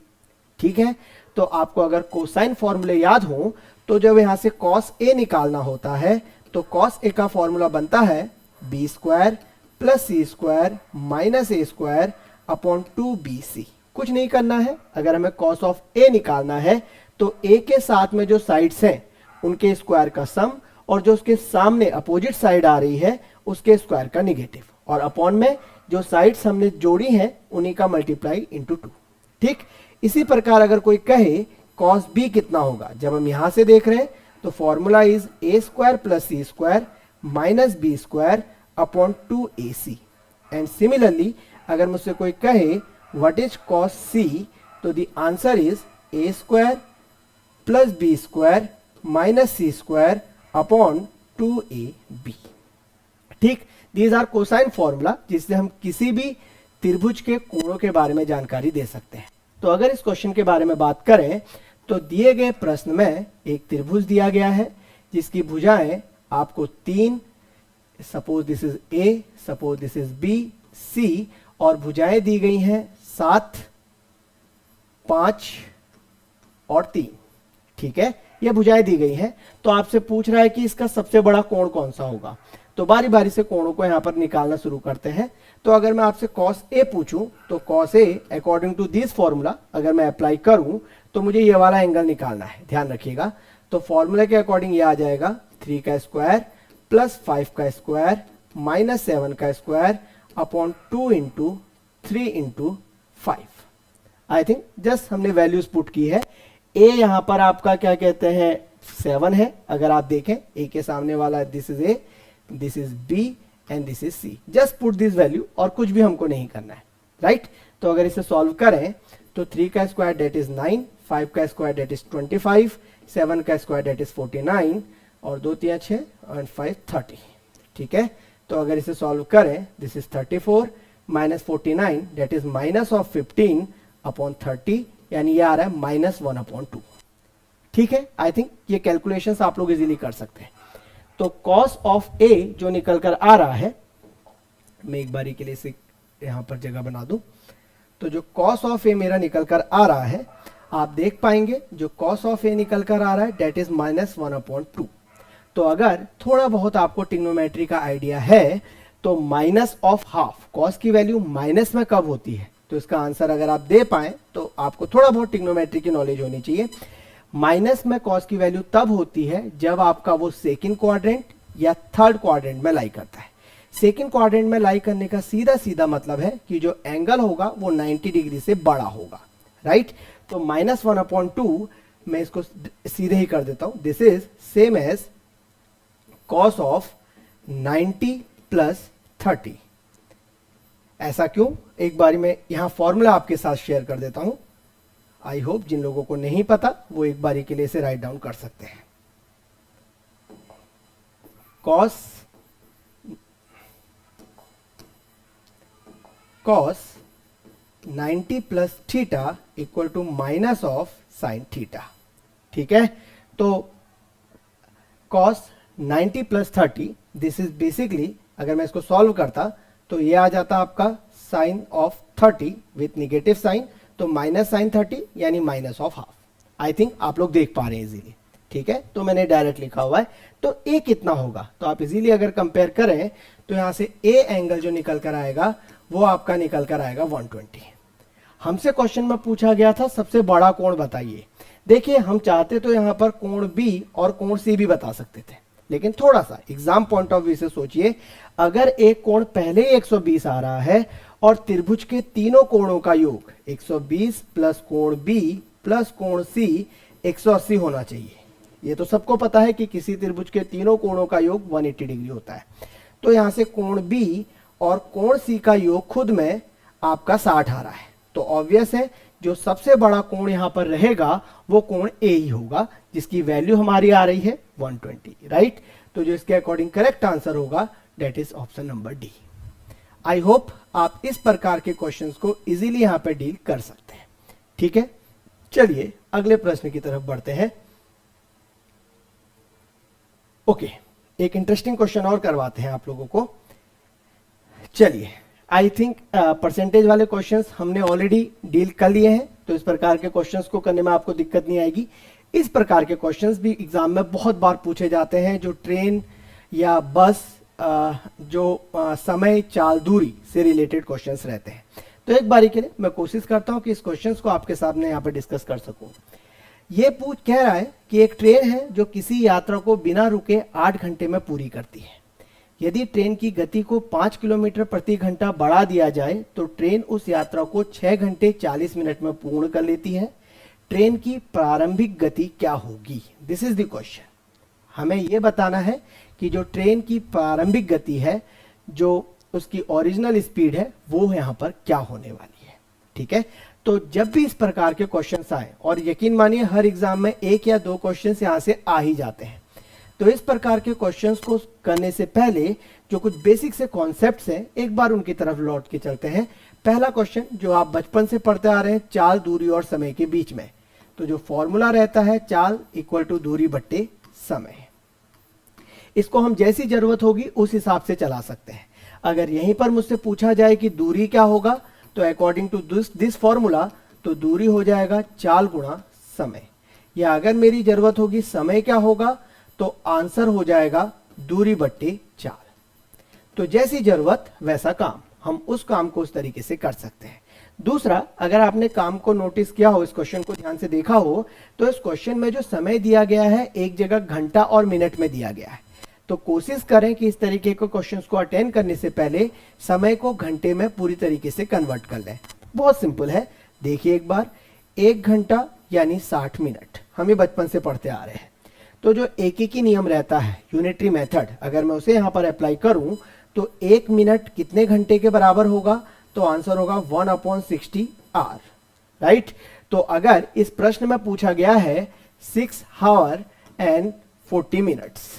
ठीक है। तो आपको अगर कोसाइन फॉर्मूले याद हो तो जब यहां से कॉस ए निकालना होता है तो कॉस ए का फॉर्मूला बनता है B square plus C square minus ए स्क्वायर अपॉन 2bc। कुछ नहीं करना है, अगर हमें कॉस ऑफ ए निकालना है तो ए के साथ में जो साइड्स हैं उनके स्क्वायर का सम और जो उसके सामने अपोजिट साइड आ रही है उसके स्क्वायर का निगेटिव, और अपॉन में जो साइड्स हमने जोड़ी हैं उन्हीं का मल्टीप्लाई इंटू 2, ठीक। इसी प्रकार अगर कोई कहे कॉस बी कितना होगा, जब हम यहां से देख रहे हैं तो formula is A square plus C square minus B square upon 2ac। And similarly अगर मुझसे कोई कहे व्हाट इज कॉस सी, तो the answer is A square plus B square minus C square upon 2ab, ठीक। These are cosine formula जिससे हम किसी भी त्रिभुज के कोणों के बारे में जानकारी दे सकते हैं। तो अगर इस क्वेश्चन के बारे में बात करें तो दिए गए प्रश्न में एक त्रिभुज दिया गया है जिसकी भुजाएं आपको 3, suppose this is A, suppose this is B, C, और भुजाएं दी गई हैं 7, 5 और 3, ठीक है। ये भुजाएं दी गई हैं। तो आपसे पूछ रहा है कि इसका सबसे बड़ा कोण कौन सा होगा। तो बारी बारी से कोणों को यहां पर निकालना शुरू करते हैं। तो अगर मैं आपसे cos A पूछूं तो cos A according to this formula अगर मैं अप्लाई करूं तो मुझे ये वाला एंगल निकालना है, ध्यान रखिएगा। तो फॉर्मूला के अकॉर्डिंग ये आ जाएगा 3 का स्क्वायर प्लस 5 का स्क्वायर माइनस 7 का square upon 2 into 3 into 5। I think just हमने वैल्यूज पुट की है। ए यहां पर आपका क्या कहते हैं 7 है, अगर आप देखें ए के सामने वाला this is A, this is B and this is C. Just put this value और कुछ भी हमको नहीं करना है, राइट। तो अगर इसे सॉल्व करें तो 3 का स्क्वायर डेट इज 9, 5 का स्क्वायर डेट इज 25, 7 का स्क्वायर डेट इज 49 और 2 3 6 और 5 30, ठीक है। तो अगर इसे सॉल्व करें this is 34 minus 49 that is minus of 15 upon 30, यानी ये आ रहा है -1/2, ठीक है। आई थिंक ये कैलकुलेशंस आप लोग इजीली कर सकते हैं। तो cos ऑफ a जो निकल कर आ रहा है, मैं एक बारी के लिए इसे यहां पर जगह बना दूं, तो जो cos ऑफ a मेरा निकल कर आ रहा है आप देख पाएंगे जो cos ऑफ a निकल कर आ रहा है डेट इज -1/2। तो अगर थोड़ा बहुत आपको ट्रिग्नोमेट्री का आइडिया है तो माइनस ऑफ हाफ, cos की वैल्यू माइनस में कब होती है, तो इसका आंसर अगर आप दे पाए तो आपको थोड़ा बहुत ट्रिग्नोमेट्री की नॉलेज होनी चाहिए। माइनस में कॉस की वैल्यू तब होती है जब आपका वो सेकंड क्वाड्रेंट या थर्ड क्वाड्रेंट में लाई करता है। सेकंड क्वाड्रेंट में लाई करने का सीधा सीधा मतलब है कि जो एंगल होगा वो 90 डिग्री से बड़ा होगा, राइट। तो -1/2 मैं इसको सीधे ही कर देता हूं, this is same as cos of 90 plus 30, ऐसा क्यों, एक बारी मैं यहाँ फॉर्मूला आपके साथ शेयर कर देता हूं। आई होप जिन लोगों को नहीं पता वो एक बारी के लिए इसे राइट डाउन कर सकते हैं। cos 90 plus theta equal to minus of sine theta. ठीक है, तो cos 90 plus 30, this is basically, अगर मैं इसको सॉल्व करता तो ये आ जाता आपका sine of 30 with negative sine, तो माइनस साइन 30 यानी minus of half. I think आप लोग देख पा रहे हैं इजीली। ठीक है, तो मैंने डायरेक्ट लिखा हुआ है, तो ए कितना होगा, तो आप इजीली अगर कंपेयर करें तो यहां से ए एंगल जो निकल कर आएगा वो आपका निकल कर आएगा 120। हमसे क्वेश्चन में पूछा गया था सबसे बड़ा कोण बताइए। देखिए हम चाहते तो यहां पर कोण बी और कोण सी भी बता सकते थे, लेकिन थोड़ा सा एग्जाम पॉइंट ऑफ व्यू से सोचिए, अगर एक कोण पहले ही 120 आ रहा है और त्रिभुज के तीनों कोणों का योग 120 प्लस कोण बी प्लस कोण सी 180 होना चाहिए। ये तो सबको पता है कि किसी त्रिभुज के तीनों कोणों का योग 180 डिग्री होता है। तो यहां से कोण बी और कोण सी का योग खुद में आपका 60 आ रहा है, तो ऑब्वियस है जो सबसे बड़ा कोण यहां पर रहेगा वो कोण ए ही होगा, जिसकी वैल्यू हमारी आ रही है 120, राइट। तो जो इसके अकॉर्डिंग करेक्ट आंसर होगा that is option number D. I hope आप इस प्रकार के क्वेश्चंस को इजीली यहां पर डील कर सकते हैं। ठीक है, चलिए अगले प्रश्न की तरफ बढ़ते हैं। ओके, एक इंटरेस्टिंग क्वेश्चन और करवाते हैं आप लोगों को। चलिए, आई थिंक परसेंटेज वाले क्वेश्चंस हमने ऑलरेडी डील कर लिए हैं, तो इस प्रकार के क्वेश्चंस को करने में आपको दिक्कत नहीं आएगी। इस प्रकार के क्वेश्चंस भी एग्जाम में बहुत बार पूछे जाते हैं, जो ट्रेन या बस समय चाल दूरी से रिलेटेड क्वेश्चंस रहते हैं। तो एक बारी के लिए मैं कोशिश करता हूं कि इस क्वेश्चंस को आपके सामने यहाँ पे डिस्कस कर सकूं। ये कह रहा है कि एक ट्रेन है जो किसी यात्रा को बिना रुके 8 घंटे में पूरी करती है। यदि ट्रेन की गति को 5 किलोमीटर प्रति घंटा बढ़ा दिया जाए तो ट्रेन उस यात्रा को 6 घंटे 40 मिनट में पूर्ण कर लेती है। ट्रेन की प्रारंभिक गति क्या होगी? This is the question. हमें यह बताना है कि जो ट्रेन की प्रारंभिक गति है, जो उसकी ओरिजिनल स्पीड है, वो यहां पर क्या होने वाली है। ठीक है, तो जब भी इस प्रकार के क्वेश्चंस आए, और यकीन मानिए हर एग्जाम में 1 या 2 क्वेश्चंस यहां से आ ही जाते हैं, तो इस प्रकार के क्वेश्चंस को करने से पहले जो कुछ बेसिक से कॉन्सेप्ट्स हैं, एक बार उनकी तरफ लौट के चलते हैं। पहला क्वेश्चन जो आप बचपन से पढ़ते आ रहे हैं, चाल, दूरी और समय के बीच में, तो जो फॉर्मूला रहता है चाल इक्वल टू दूरी बट्टे समय, इसको हम जैसी जरूरत होगी उस हिसाब से चला सकते हैं। अगर यहीं पर मुझसे पूछा जाए कि दूरी क्या होगा, तो अकॉर्डिंग टू दिस फॉर्मूला तो दूरी हो जाएगा चाल गुणा समय, या अगर मेरी जरूरत होगी समय क्या होगा, तो आंसर हो जाएगा दूरी बट्टे चाल। तो जैसी जरूरत वैसा काम, हम उस काम को उस तरीके से कर सकते हैं। दूसरा, अगर आपने काम को नोटिस किया हो, इस क्वेश्चन को ध्यान से देखा हो, तो इस क्वेश्चन में जो समय दिया गया है एक जगह घंटा और मिनट में दिया गया है। तो कोशिश करें कि इस तरीके के क्वेश्चंस को अटेंड करने से पहले समय को घंटे में पूरी तरीके से कन्वर्ट कर लें। बहुत सिंपल है, देखिए एक बार, 1 घंटा यानी 60 मिनट, हम ये बचपन से पढ़ते आ रहे हैं। तो जो एक नियम रहता है, यूनिटरी मेथड, अगर मैं उसे यहां पर अप्लाई करूं तो 1 मिनट कितने घंटे के बराबर होगा, तो आंसर होगा 1/60 आवर, राइट। तो अगर इस प्रश्न में पूछा गया है 6 आवर एंड 40 मिनट्स,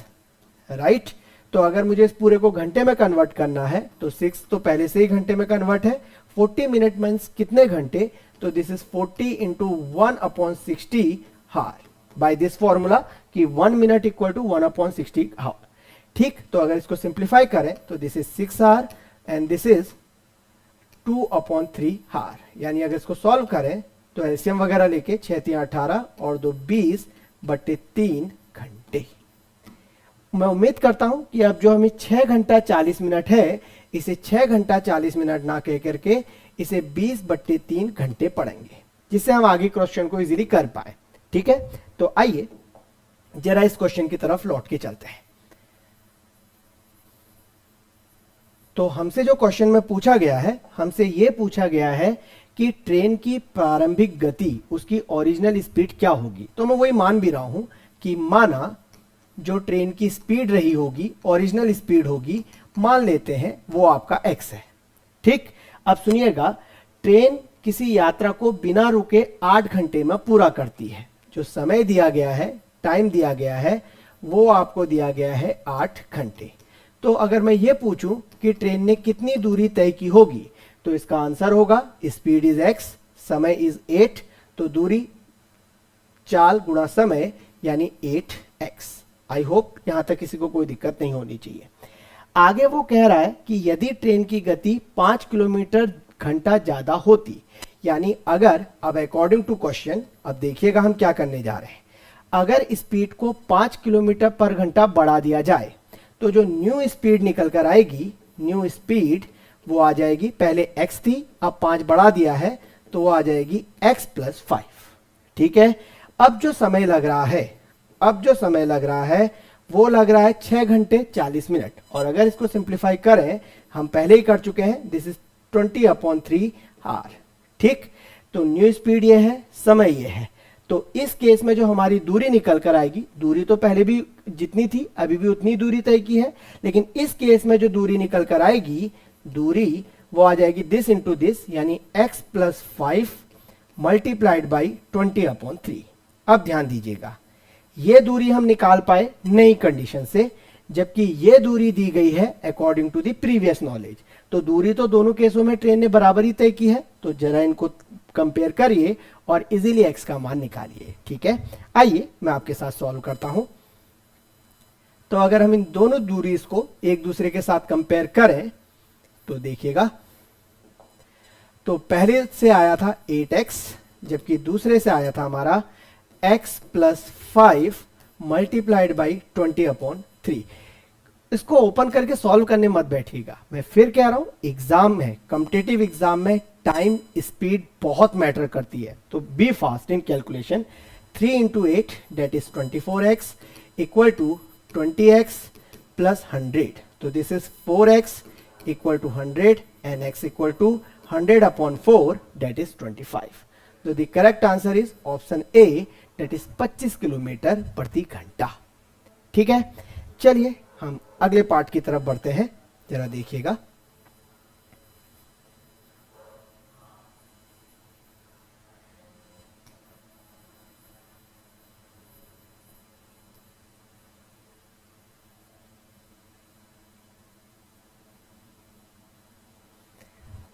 राइट, तो अगर मुझे इस पूरे को घंटे में कन्वर्ट करना है तो 6 तो पहले से ही घंटे में कन्वर्ट है, 40 मिनट मीन्स कितने घंटे, तो this is 40 into 1/60 hour by this formula कि 1 मिनट इक्वल टू 1/60 आवर। ठीक, तो अगर इसको सिंप्लीफाई करें तो this is 6 hour and this is 2/3 hour, यानी अगर इसको सॉल्व करें तो एलसीएम वगैरह लेके 6 3 18 और 2 20 बट्टे 3 घंटे। मैं उम्मीद करता हूं कि अब जो हमें 6 घंटा 40 मिनट है, इसे 6 घंटा 40 मिनट ना कह करके इसे 20/3 घंटे पढ़ेंगे, जिससे हम आगे क्वेश्चन को इजीली कर पाए। ठीक है, तो आइए जरा इस क्वेश्चन की तरफ लौट के चलते हैं। तो हमसे जो क्वेश्चन में पूछा गया है, हमसे यह पूछा गया है कि ट्रेन की प्रारंभिक गति, उसकी ओरिजिनल स्पीड क्या होगी। तो मैं वही मान भी रहा हूं कि माना जो ट्रेन की स्पीड रही होगी, ओरिजिनल स्पीड होगी, मान लेते हैं वो आपका x है। ठीक, अब सुनिएगा, ट्रेन किसी यात्रा को बिना रुके 8 घंटे में पूरा करती है। जो समय दिया गया है, टाइम दिया गया है, वो आपको दिया गया है 8 घंटे। तो अगर मैं ये पूछूं कि ट्रेन ने कितनी दूरी तय की होगी, तो इसका आंसर होगा स्पीड इज x, समय इज 8, तो दूरी चाल गुणा समय यानी 8x। आई होप यहां तक किसी को कोई दिक्कत नहीं होनी चाहिए। आगे वो कह रहा है कि यदि ट्रेन की गति 5 किलोमीटर घंटा ज्यादा होती, यानी अगर, अब अकॉर्डिंग टू क्वेश्चन, अब देखिएगा हम क्या करने जा रहे हैं। अगर स्पीड को 5 किलोमीटर पर घंटा बढ़ा दिया जाए, तो जो न्यू स्पीड निकल कर आएगी, न्यू स्पीड वो आ जाएगी, पहले x थी, अब 5 बढ़ा दिया है तो वो आ जाएगी x + 5। ठीक है। अब जो समय लग रहा है, वो लग रहा है 6 घंटे 40 मिनट। और अगर इसको सिंप्लीफाई करें, हम पहले ही कर चुके हैं, दिस इज 20/3 आवर। ठीक, तो न्यू स्पीड ये है, समय ये है। तो इस केस में जो हमारी दूरी निकल कर आएगी, दूरी तो पहले भी जितनी थी अभी भी उतनी दूरी तय की है, लेकिन इस केस में जो दूरी निकल कर आएगी, दूरी वो आ जाएगी दिस इंटू दिस, यानी x + 5 मल्टीप्लाइड बाई 20/3। अब ध्यान दीजिएगा, ये दूरी हम निकाल पाए नई कंडीशन से, जबकि ये दूरी दी गई है according to the previous knowledge. तो दूरी तो दोनों केसों में ट्रेन ने बराबर ही तय की है, तो जरा इनको कंपेयर करिए और इजीली x का मान निकालिए। ठीक है, आइए मैं आपके साथ सॉल्व करता हूं। तो अगर हम इन दोनों दूरी को एक दूसरे के साथ कंपेयर करें, तो देखिएगा, तो पहले से आया था 8x, जबकि दूसरे से आया था हमारा x + 5 मल्टीप्लाइड बाई 20/3। इसको ओपन करके सॉल्व करने मत बैठिएगा, मैं फिर कह रहा हूं, एग्जाम में, कॉम्पिटिटिव एग्जाम में टाइम स्पीड बहुत मैटर करती है, तो be fast in calculation. 3 × 8 that is 24x equal to 20x + 100, तो this is 4x equal to 100 and x equal to 100/4 that is 25। तो the correct answer is option A, that is 25 kilometre प्रति घंटा। ठीक है, चलिए हम अगले पार्ट की तरफ बढ़ते हैं, जरा देखिएगा।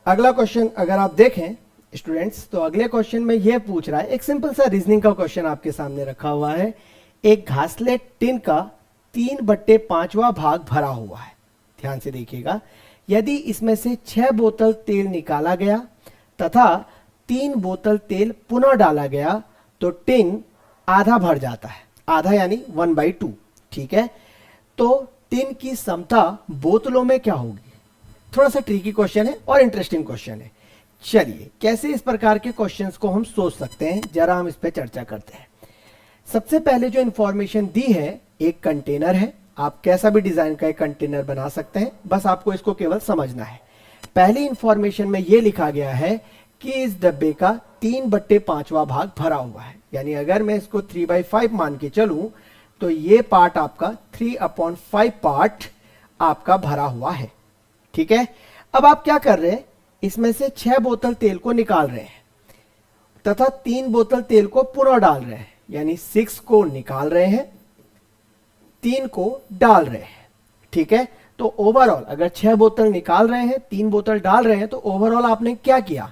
अगला क्वेश्चन अगर आप देखें स्टूडेंट्स, तो अगले क्वेश्चन में यह पूछ रहा है, एक सिंपल सा रीजनिंग का क्वेश्चन आपके सामने रखा हुआ है। एक घासलेट टिन का 3/5वां भाग भरा हुआ है। ध्यान से देखिएगा, यदि इसमें से 6 बोतल तेल निकाला गया तथा 3 बोतल तेल पुनः डाला गया, तो टिन आधा भर जाता है, आधा यानी 1/2। ठीक है, तो टिन की क्षमता बोतलों में क्या होगी? थोड़ा सा ट्रिकी क्वेश्चन है और इंटरेस्टिंग क्वेश्चन है। चलिए कैसे इस प्रकार के क्वेश्चंस को हम सोच सकते हैं, जरा हम इस पे चर्चा करते हैं। सबसे पहले जो इंफॉर्मेशन दी है, एक कंटेनर है, आप कैसा भी डिजाइन का एक कंटेनर बना सकते हैं, बस आपको इसको केवल समझना है। पहली इंफॉर्मेशन में यह लिखा गया है कि इस डब्बे का 3/5वां भाग भरा हुआ है, यानी अगर मैं इसको 3/5 मान के चलूं, तो ये पार्ट आपका 3/5 पार्ट आपका भरा हुआ है। ठीक है, अब आप क्या कर रहे हैं, इसमें से 6 बोतल तेल को निकाल रहे हैं तथा 3 बोतल तेल को पुनः डाल रहे हैं, यानी 6 को निकाल रहे हैं, 3 को डाल रहे हैं। ठीक है, तो ओवरऑल अगर 6 बोतल निकाल रहे हैं, 3 बोतल डाल रहे हैं, तो ओवरऑल आपने क्या किया?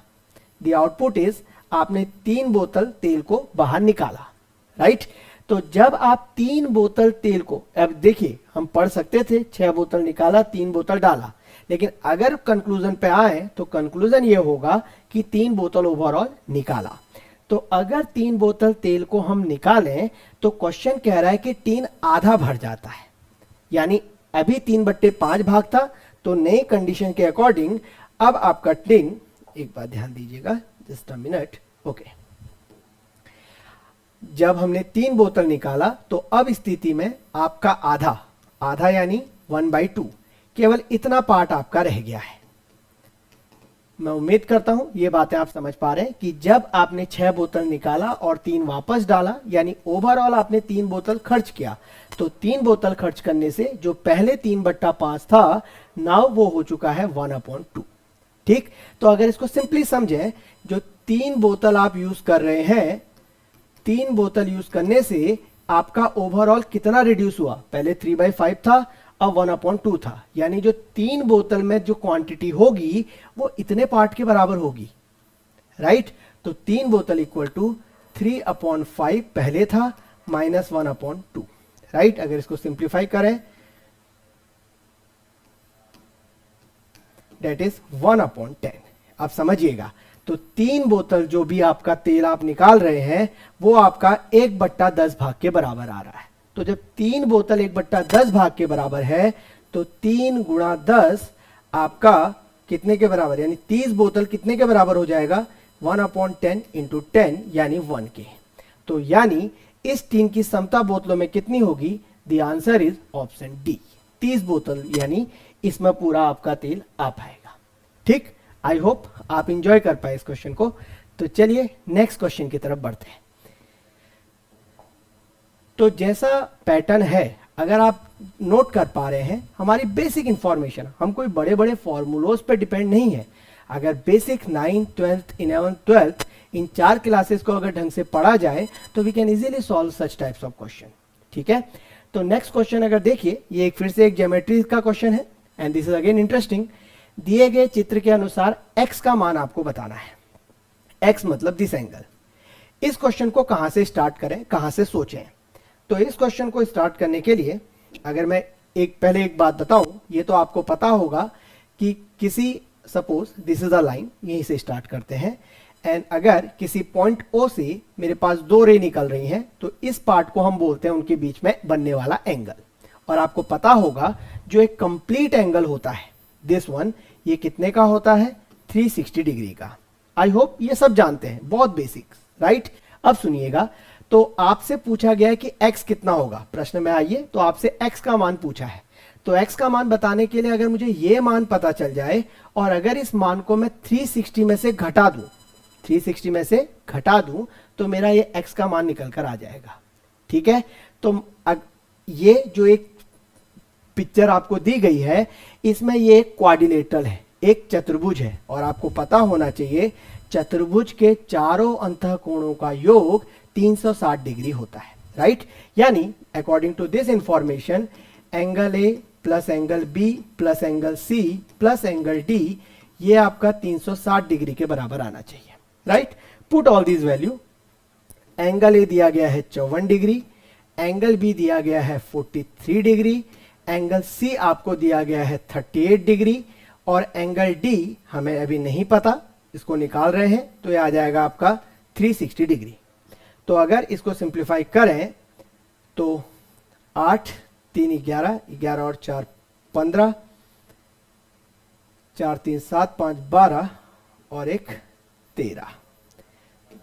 द आउटपुट इज, आपने 3 बोतल तेल को बाहर निकाला। राइट, तो जब आप 3 बोतल तेल को, अब देखिए हम पढ़ सकते थे 6 बोतल निकाला, 3 बोतल डाला, लेकिन अगर कंक्लूजन पे आए तो कंक्लूजन ये होगा कि 3 बोतल ओवरऑल निकाला। तो अगर 3 बोतल तेल को हम निकालें, तो क्वेश्चन कह रहा है कि टिन आधा भर जाता है, यानी अभी 3/5 भाग था, तो नई कंडीशन के अकॉर्डिंग अब आपका टिन, एक बात ध्यान दीजिएगा, जस्ट अ मिनट, ओके, जब हमने 3 बोतल निकाला, तो अब स्थिति में आपका आधा, आधा यानी 1/2, केवल इतना पार्ट आपका रह गया है। मैं उम्मीद करता हूं ये बातें आप समझ पा रहे हैं कि जब आपने 6 बोतल निकाला और 3 वापस डाला, यानी ओवरऑल आपने 3 बोतल खर्च किया, तो 3 बोतल खर्च करने से जो पहले 3/5 था, नाउ वो हो चुका है 1/2। ठीक, तो अगर इसको सिंपली समझें, जो 3 बोतल आप यूज कर रहे हैं, 3 बोतल यूज करने से आपका ओवरऑल कितना रिड्यूस हुआ? पहले 3/5 था, अब 1/2 था, यानी जो 3 बोतल में जो क्वांटिटी होगी वो इतने पार्ट के बराबर होगी, राइट? तो 3 बोतल इक्वल टू 3/5 पहले था माइनस 1/2, राइट? अगर इसको सिंप्लीफाई करें, डेट इज 1/10। आप समझिएगा, तो 3 बोतल जो भी आपका तेल आप निकाल रहे हैं वो आपका 1/10 भाग के बराबर आ रहा है। तो जब 3 बोतल 1/10 भाग के बराबर है तो 3 गुणा 10 आपका कितने के बराबर, यानी 30 बोतल कितने के बराबर हो जाएगा? 1/10 इंटू 10 यानी 1 के। तो यानी इस टीन की समता बोतलों में कितनी होगी? The answer is option D, 30 बोतल, यानी इसमें पूरा आपका तेल आ पाएगा। ठीक, आई होप आप इंजॉय कर पाए इस क्वेश्चन को। तो चलिए नेक्स्ट क्वेश्चन की तरफ बढ़ते हैं। तो जैसा पैटर्न है, अगर आप नोट कर पा रहे हैं, हमारी बेसिक इंफॉर्मेशन, हम कोई बड़े बड़े फॉर्मूलोज पे डिपेंड नहीं है। अगर basic 9th 12th 11th 12th इन 4 क्लासेस को अगर ढंग से पढ़ा जाए तो we can easily solve such types of question. ठीक है, तो नेक्स्ट क्वेश्चन अगर देखिए, ये एक फिर से एक ज्योमेट्री का क्वेश्चन है and this is again interesting. दिए गए चित्र के अनुसार x का मान आपको बताना है। x मतलब दिस एंगल। इस क्वेश्चन को कहां से स्टार्ट करें, कहां से सोचें? तो इस क्वेश्चन को स्टार्ट करने के लिए अगर मैं पहले एक बात बताऊं, ये तो आपको पता होगा कि किसी suppose this is a line, यहीं से स्टार्ट करते हैं एंड अगर किसी पॉइंट O से मेरे पास 2 रे निकल रही हैं तो इस पार्ट को हम बोलते हैं उनके बीच में बनने वाला एंगल। और आपको पता होगा जो एक कंप्लीट एंगल होता है दिस वन, ये कितने का होता है? 360 डिग्री का। आई होप ये सब जानते हैं, बहुत बेसिक्स, राइट? अब सुनिएगा, तो आपसे पूछा गया है कि x कितना होगा, प्रश्न में आइए, तो आपसे x का मान पूछा है। तो x का मान बताने के लिए अगर मुझे ये मान पता चल जाए और अगर इस मान को मैं 360 में से घटा दूं, 360 में से घटा दूं, तो मेरा ये x का मान निकल कर आ जाएगा। ठीक है, तो ये जो एक पिक्चर आपको दी गई है, इसमें ये एक क्वाड्रिलेटरल है, एक चतुर्भुज है, और आपको पता होना चाहिए चतुर्भुज के चारों अंतःकोणों का योग 360 डिग्री होता है, राइट? यानी according to this information, angle A plus angle B plus angle C plus angle D, ये आपका 360 डिग्री के बराबर आना चाहिए, right? Put all this value. Angle A दिया गया है 54 डिग्री, एंगल बी दिया गया है 43 डिग्री, एंगल सी आपको दिया गया है 38 डिग्री, और एंगल डी हमें अभी नहीं पता, इसको निकाल रहे हैं, तो ये आ जाएगा आपका 360 डिग्री। तो अगर इसको सिंप्लीफाई करें तो 8 3 11, 11 और 4 15, 4 3 7 5 12 और 1 13,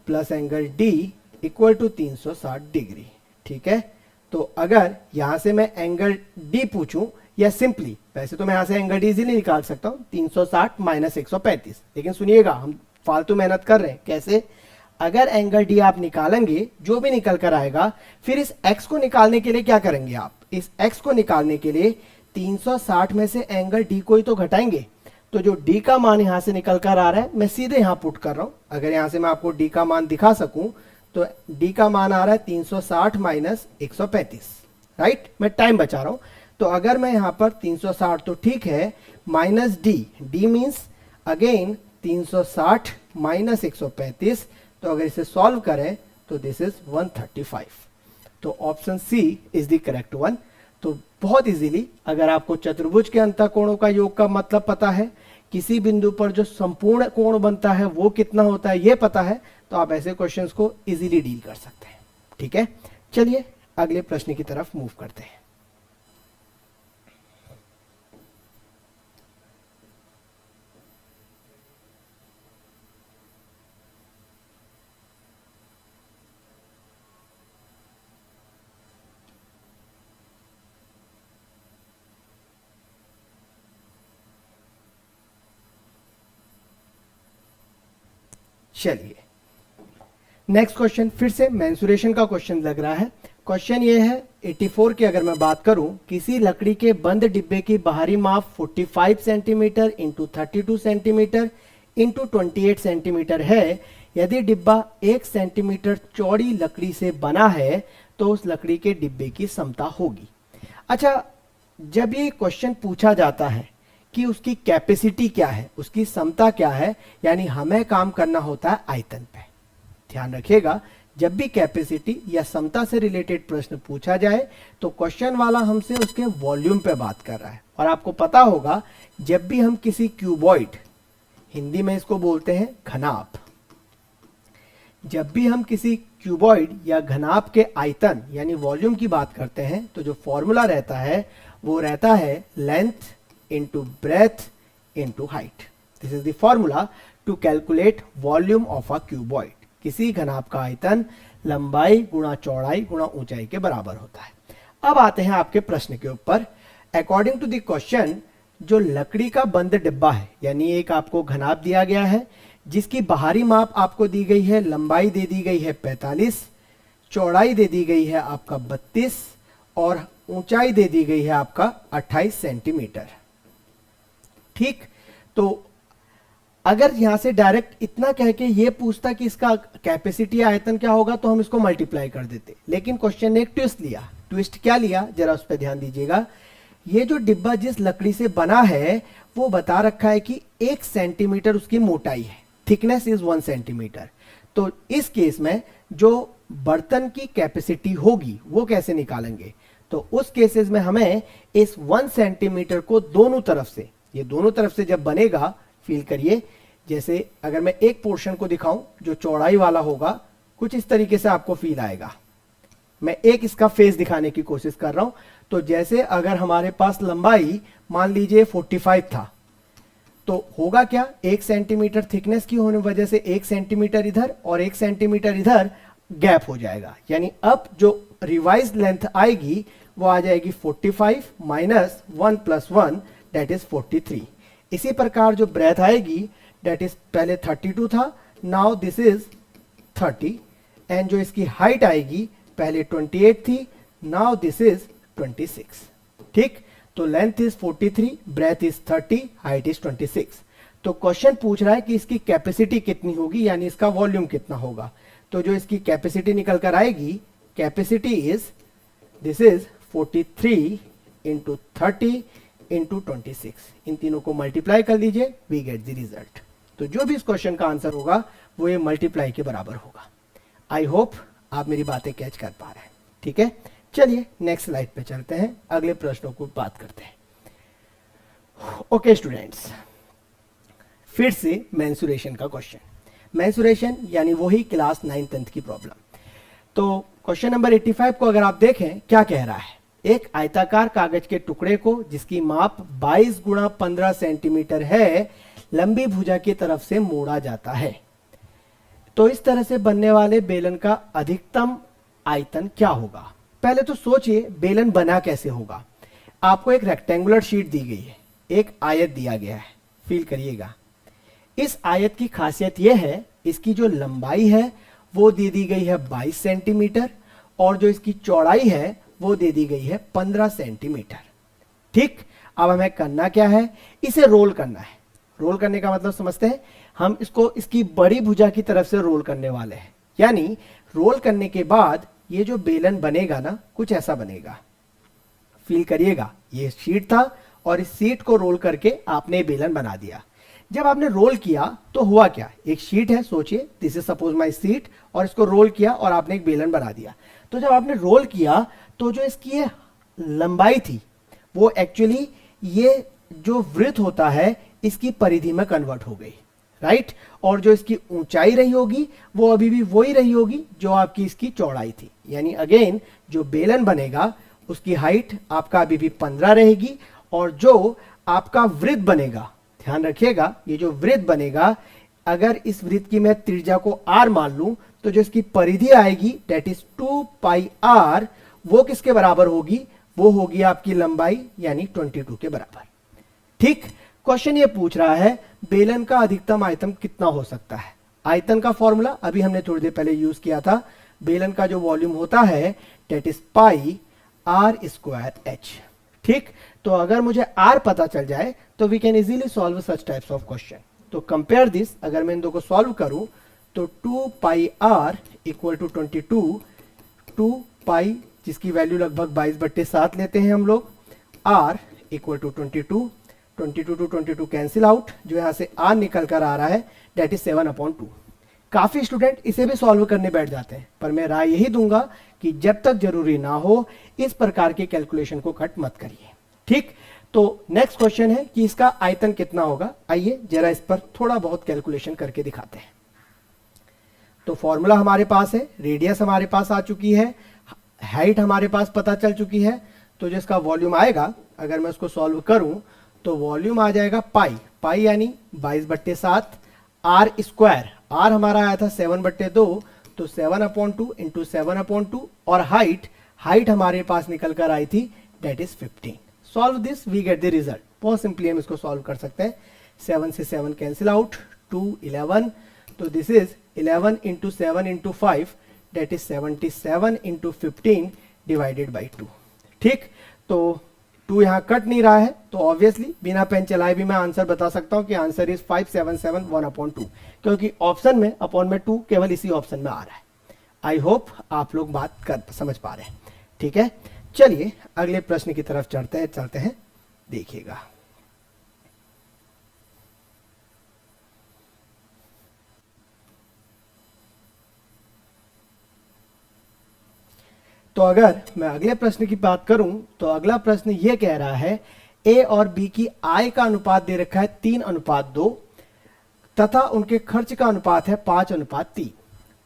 plus angle D equal to 360 degree. ठीक है, तो अगर यहां से मैं एंगल डी पूछूं, या सिंपली, वैसे तो मैं यहां से एंगल डी इजीली निकाल सकता हूं, 360 माइनस 135, लेकिन सुनिएगा हम फालतू मेहनत कर रहे हैं। कैसे? अगर एंगल डी आप निकालेंगे, जो भी निकल कर आएगा, फिर इस x को निकालने के लिए क्या करेंगे आप? इस x को निकालने के लिए 360 में से एंगल डी को ही तो घटाएंगे। तो जो d का मान यहां से निकल कर आ रहा है, मैं सीधे यहां पुट कर रहा हूं। अगर यहां से मैं आपको d का मान दिखा सकूं, तो d का मान आ रहा है 360 माइनस 135, राइट? मैं टाइम बचा रहा हूं। तो अगर मैं यहां पर 360 तो ठीक है, minus d means again 360 minus 135, तो अगर इसे सॉल्व करें तो दिस इज 135। तो option C is the correct one. तो बहुत इजीली, अगर आपको चतुर्भुज के अंतःकोणों का योग का मतलब पता है, किसी बिंदु पर जो संपूर्ण कोण बनता है वो कितना होता है ये पता है, तो आप ऐसे क्वेश्चंस को इजीली डील कर सकते हैं। ठीक है, चलिए अगले प्रश्न की तरफ मूव करते हैं। चलिए, नेक्स्ट क्वेश्चन फिर से मेंसुरेशन का क्वेश्चन लग रहा है। क्वेश्चन ये है 84 की अगर मैं बात करूं, किसी लकड़ी के बंद डिब्बे की बाहरी माप 45 centimetre into 32 centimetre into 28 centimetre है। यदि डिब्बा 1 सेंटीमीटर चौड़ी लकड़ी से बना है तो उस लकड़ी के डिब्बे की समता होगी। अच्छा, जब ये क्वेश्चन पूछा जाता है कि उसकी कैपेसिटी क्या है, उसकी क्षमता क्या है, यानी हमें काम करना होता है आयतन पे। ध्यान रखिएगा, जब भी कैपेसिटी या क्षमता से रिलेटेड प्रश्न पूछा जाए तो क्वेश्चन वाला हमसे उसके वॉल्यूम पे बात कर रहा है। और आपको पता होगा, जब भी हम किसी क्यूबॉइड, हिंदी में इसको बोलते हैं घनाभ, जब भी हम किसी क्यूबॉइड या घनाभ के आयतन यानी वॉल्यूम की बात करते हैं तो जो फॉर्मूला रहता है वो रहता है length into breadth into height. This is the formula to calculate volume of a cuboid. किसी घनाभ का आयतन लंबाई गुणा चौड़ाई गुणा ऊंचाई के बराबर होता है। अब आते हैं आपके प्रश्न के ऊपर। अकॉर्डिंग टू द क्वेश्चन, जो लकड़ी का बंद डिब्बा है, यानी एक आपको घनाभ दिया गया है जिसकी बाहरी माप आपको दी गई है, लंबाई दे दी गई है 45, चौड़ाई दे दी गई है आपका 32 और ऊंचाई दे दी गई है आपका 28 सेंटीमीटर। ठीक, तो अगर यहां से डायरेक्ट इतना कह के ये पूछता कि इसका कैपेसिटी आयतन क्या होगा तो हम इसको मल्टीप्लाई कर देते, लेकिन क्वेश्चन ने एक ट्विस्ट लिया। ट्विस्ट क्या लिया, जरा उस पर ध्यान दीजिएगा। ये जो डिब्बा जिस लकड़ी से बना है वो बता रखा है कि 1 सेंटीमीटर उसकी मोटाई है, थिकनेस इज 1 सेंटीमीटर। तो इस केस में जो बर्तन की कैपेसिटी होगी वो कैसे निकालेंगे, तो उस केसेस में हमें इस 1 सेंटीमीटर को दोनों तरफ से, ये दोनों तरफ से जब बनेगा, फील करिए, जैसे अगर मैं एक पोर्शन को दिखाऊं जो चौड़ाई वाला होगा, कुछ इस तरीके से आपको फील आएगा। मैं एक इसका फेस दिखाने की कोशिश कर रहा हूं। तो जैसे अगर हमारे पास लंबाई मान लीजिए 45 था, तो होगा क्या, 1 सेंटीमीटर थिकनेस की होने वजह से 1 सेंटीमीटर इधर और 1 सेंटीमीटर इधर गैप हो जाएगा, यानी अब जो रिवाइज लेंथ आएगी वो आ जाएगी 45 माइनस 1 प्लस 1 दैट इज 43। इसी प्रकार जो ब्रेथ आएगी दैट इज पहले 32 था, नाउ दिस इज 30, एंड जो इसकी हाइट आएगी पहले 28 थी, नाउ दिस इज 26। ठीक, तो length is 43, breadth is 30, height is 26। तो क्वेश्चन पूछ रहा है कि इसकी कैपेसिटी कितनी होगी, यानी इसका वॉल्यूम कितना होगा। तो जो इसकी कैपेसिटी निकल कर आएगी, capacity is this is 43 into 30 into 26, इन तीनों को मल्टीप्लाई कर लीजिए, वी गेट द रिजल्ट। तो जो भी इस क्वेश्चन का आंसर होगा वो ये मल्टीप्लाई के बराबर होगा। आई होप आप मेरी बातें कैच कर पा रहे हैं। ठीक है, चलिए नेक्स्ट स्लाइड पे चलते हैं, अगले प्रश्नों को बात करते हैं। ओके स्टूडेंट्स, फिर से मेंसुरेशन का क्वेश्चन। मेंसुरेशन यानी वही क्लास 9th 10th की प्रॉब्लम। तो क्वेश्चन नंबर 85 को अगर आप देखें, क्या कह रहा है, एक आयताकार कागज के टुकड़े को जिसकी माप 22 गुणा 15 सेंटीमीटर है, लंबी भुजा की तरफ से मोड़ा जाता है। तो इस तरह से बनने वाले बेलन का अधिकतम आयतन क्या होगा। पहले तो सोचिए बेलन बना कैसे होगा। आपको एक रेक्टेंगुलर शीट दी गई है, एक आयत दिया गया है, फील करिएगा। इस आयत की खासियत यह है, इसकी जो लंबाई है वो दे दी गई है 22 सेंटीमीटर और जो इसकी चौड़ाई है वो दे दी गई है 15 सेंटीमीटर। ठीक, अब हमें करना क्या है, इसे रोल करना है। रोल करने का मतलब समझते हैं, हम इसको इसकी बड़ी भुजा की तरफ से रोल करने वाले हैं। यानी रोल करने के बाद ये जो बेलन बनेगा ना, कुछ ऐसा बनेगा, फील करिएगा। ये शीट था और इस शीट को रोल करके आपने बेलन बना दिया। जब आपने रोल किया तो हुआ क्या, एक शीट है, सोचिए this is suppose my sheet, और इसको रोल किया और आपने एक बेलन बना दिया। तो जब आपने रोल किया तो जो इसकी ये लंबाई थी वो एक्चुअली ये जो वृत्त होता है इसकी परिधि में कन्वर्ट हो गई, राइट। और जो इसकी ऊंचाई रही होगी वो अभी भी वही रही होगी जो आपकी इसकी चौड़ाई थी। यानी अगेन जो बेलन बनेगा उसकी हाइट आपका अभी भी 15 रहेगी, और जो आपका वृत्त बनेगा, ध्यान रखिएगा, ये जो वृत्त बनेगा, अगर इस वृत्त की मैं त्रिज्या को r मान लूं तो जो इसकी परिधि आएगी दैट इज 2 पाई r, वो किसके बराबर होगी, वो होगी आपकी लंबाई यानी 22 के बराबर। ठीक, क्वेश्चन ये पूछ रहा है बेलन का अधिकतम आयतन कितना हो सकता है। आयतन का फॉर्मूला अभी हमने थोड़ी देर पहले यूज किया था, बेलन का जो वॉल्यूम होता है that is pi are square h. ठीक, तो अगर मुझे आर पता चल जाए तो we can easily solve such types of question. तो कंपेयर दिस, अगर मैं इन दो को सॉल्व करूं तो 2 pi r equal to 22, 2 pi जिसकी वैल्यू लगभग 22/7 लेते हैं हम लोग, r equal to 22, 22 to 22 cancel out, जो यहाँ से आर निकल कर आ रहा है डेट इज 7/2। काफी स्टूडेंट इसे भी सॉल्व करने बैठ जाते हैं, पर मैं राय यही दूंगा कि जब तक जरूरी ना हो इस प्रकार के कैलकुलेशन को कट मत करिए। ठीक, तो नेक्स्ट क्वेश्चन है कि इसका आयतन कितना होगा। आइए जरा इस पर थोड़ा बहुत कैलकुलेशन करके दिखाते हैं। तो फॉर्मूला हमारे पास है, रेडियस हमारे पास आ चुकी है, हाइट हमारे पास पता चल चुकी है, तो जिसका वॉल्यूम आएगा अगर मैं उसको सॉल्व करूं तो वॉल्यूम आ जाएगा पाई, पाई यानी 22/7, आर स्क्वायर, आर हमारा आया था 7/2, तो 7/2 इंटू 7/2, और हाइट, हाइट हमारे पास निकल कर आई थी that is 15। Solve this we get the result. बहुत सिंपली हम इसको सॉल्व कर सकते हैं। 7 से 7 कैंसिल आउट, 2 11, तो this is 11 into 7 into 5 that is 77 into 15 divided by 2। ठीक, तो 2 यहाँ कट नहीं रहा है, तो ऑब्वियसली बिना पेन चलाए भी मैं आंसर बता सकता हूं कि आंसर इज 5771/2, क्योंकि ऑप्शन में अपॉन में 2 केवल इसी ऑप्शन में आ रहा है। आई होप आप लोग बात कर समझ पा रहे हैं। ठीक है, चलिए अगले प्रश्न की तरफ चलते हैं, देखिएगा। तो अगर मैं अगले प्रश्न की बात करूं तो अगला प्रश्न यह कह रहा है ए और बी की आय का अनुपात दे रखा है 3/2 तथा उनके खर्च का अनुपात है 5/3।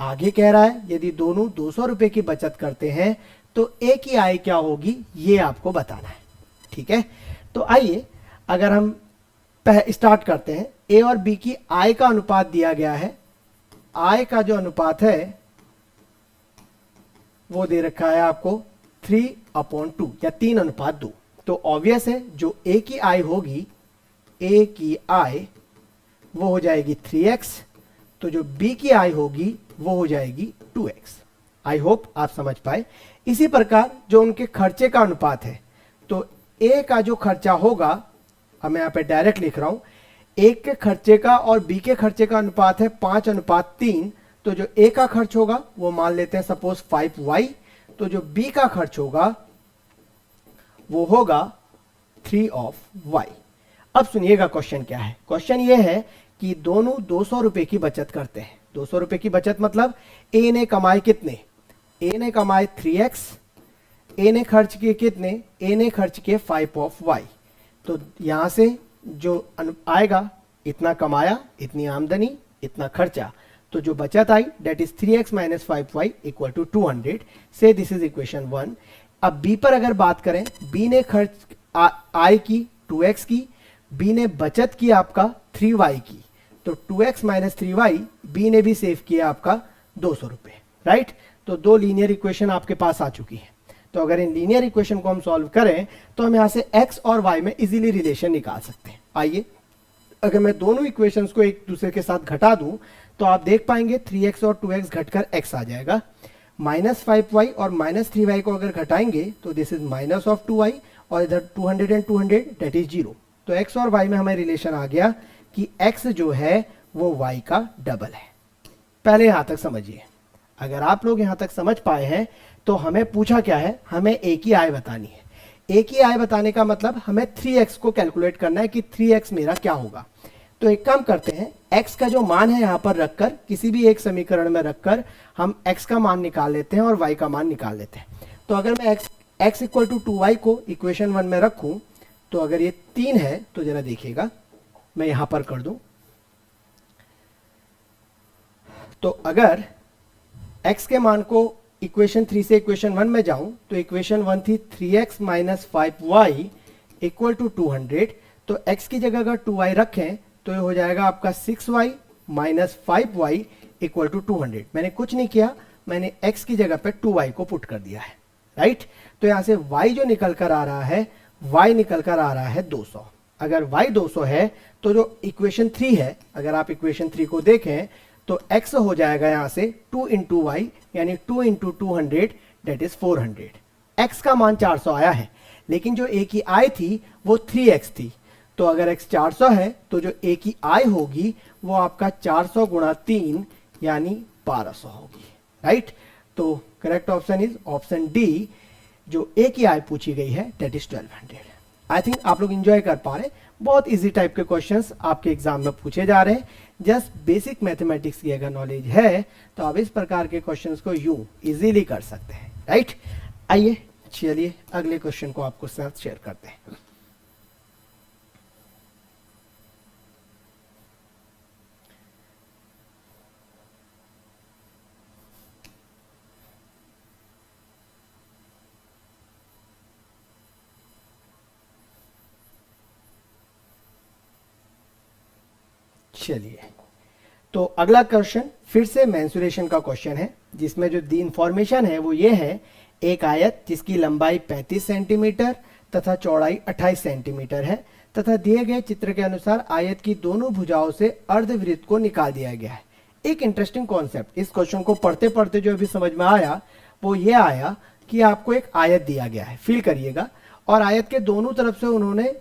आगे कह रहा है यदि दोनों 200 रुपए की बचत करते हैं तो ए की आय क्या होगी, ये आपको बताना है। ठीक है, तो आइए अगर हम स्टार्ट करते हैं। ए और बी की आय का अनुपात दिया गया है, आय का जो अनुपात है वो दे रखा है आपको 3/2 या 3/2। तो ऑब्वियस है जो ए की आय होगी, ए की आय वो हो जाएगी 3x, तो जो बी की आय होगी वो हो जाएगी 2x। आई होप आप समझ पाए। इसी प्रकार जो उनके खर्चे का अनुपात है, तो ए का जो खर्चा होगा, अब मैं यहां पे डायरेक्ट लिख रहा हूं, ए के खर्चे का और बी के खर्चे का अनुपात है 5/3, तो जो ए का खर्च होगा वो मान लेते हैं सपोज 5y, तो जो बी का खर्च होगा वो होगा 3/y। अब सुनिएगा क्वेश्चन क्या है। क्वेश्चन ये है कि दोनों 200 रुपए की बचत करते हैं। 200 रुपए की बचत मतलब ए ने कमाए कितने, ए ने कमाए 3x, ए ने खर्च किए कितने, ए ने खर्च किए 5/y। तो यहां से जो आएगा, इतना कमाया, इतनी आमदनी, इतना खर्चा, तो जो बचत आई that is 3x minus 5y equal to 200। से दिस इज इक्वेशन 1। अब बी पर अगर बात करें, बी ने खर्च आय की 2x की, बी ने बचत की आपका 3y की, तो 2x माइनस 3y, बी ने भी सेव किया आपका 200 रुपए। राइट, तो दो लीनियर इक्वेशन आपके पास आ चुकी है। तो अगर इन लीनियर इक्वेशन को हम सॉल्व करें तो हम यहां से x और y में इजीली रिलेशन निकाल सकते हैं। आइए अगर मैं दोनों इक्वेशंस को एक दूसरे के साथ घटा दूं तो आप देख पाएंगे 3x और 2x घटकर x आ जाएगा। -5y और -3y को अगर घटाएंगे तो दिस इज -2y, और इधर 200 एंड 200 डेट इज 0। तो x और y में हमें रिलेशन आ गया कि x जो है वो y का डबल है। पहले यहां तक समझिए। अगर आप लोग यहां तक समझ पाए हैं तो हमें पूछा क्या है, हमें a की आय बतानी है। a की आय बताने का मतलब हमें 3x को कैलकुलेट करना है कि 3x मेरा क्या होगा। तो एक काम करते हैं, x का जो मान है यहां पर रखकर, किसी भी एक समीकरण में रखकर हम x का मान निकाल लेते हैं और y का मान निकाल लेते हैं। तो अगर मैं x इक्वल टू 2y को इक्वेशन 1 में रखूं तो अगर ये 3 है तो जरा देखिएगा, मैं यहां पर कर दूं। तो अगर x के मान को इक्वेशन 3 से इक्वेशन 1 में जाऊं तो इक्वेशन 1 थी 3x minus 5y equal to 200। तो x की जगह अगर 2y रखें तो ये हो जाएगा आपका 6y minus 5y equal to 200। मैंने कुछ नहीं किया, मैंने x की जगह पे 2y को पुट कर दिया है। राइट, तो यहां से y जो निकल कर आ रहा है, y निकल कर आ रहा है 200। अगर y 200 है तो जो इक्वेशन 3 है, अगर आप इक्वेशन 3 को देखें तो x हो जाएगा यहां से 2 इंटू वाई, यानी 2 इंटू 200 डेट इज 400। x का मान 400 आया है, लेकिन जो a की i थी वो 3x थी। तो अगर x 400 है तो जो a की i होगी वो आपका 400 गुणा 3 यानी 1200 होगी, राइट। तो correct option is option D, जो a की i पूछी गई है डेट इज 1200। आई थिंक आप लोग इंजॉय कर पा रहे हैं। बहुत इजी टाइप के क्वेश्चंस आपके एग्जाम में पूछे जा रहे हैं। जस्ट बेसिक मैथमेटिक्स की अगर नॉलेज है तो आप इस प्रकार के क्वेश्चंस को यूं इजीली कर सकते हैं, राइट। आइए चलिए अगले क्वेश्चन को आपको साथ शेयर करते हैं। चलिए, तो अगला क्वेश्चन फिर से मेंसुरेशन का क्वेश्चन है, जिसमें जो दी इंफॉर्मेशन है वो ये है, एक आयत जिसकी लंबाई 35 सेंटीमीटर तथा चौड़ाई 28 सेंटीमीटर है तथा दिए गए चित्र के अनुसार आयत की दोनों भुजाओं से अर्धवृत्त को निकाल दिया गया है। एक इंटरेस्टिंग कॉन्सेप्ट इस क्वेश्चन को पढ़ते पढ़ते जो अभी समझ में आया वो ये आया कि आपको एक आयत दिया गया है, फील करिएगा, और आयत के दोनों तरफ से उन्होंने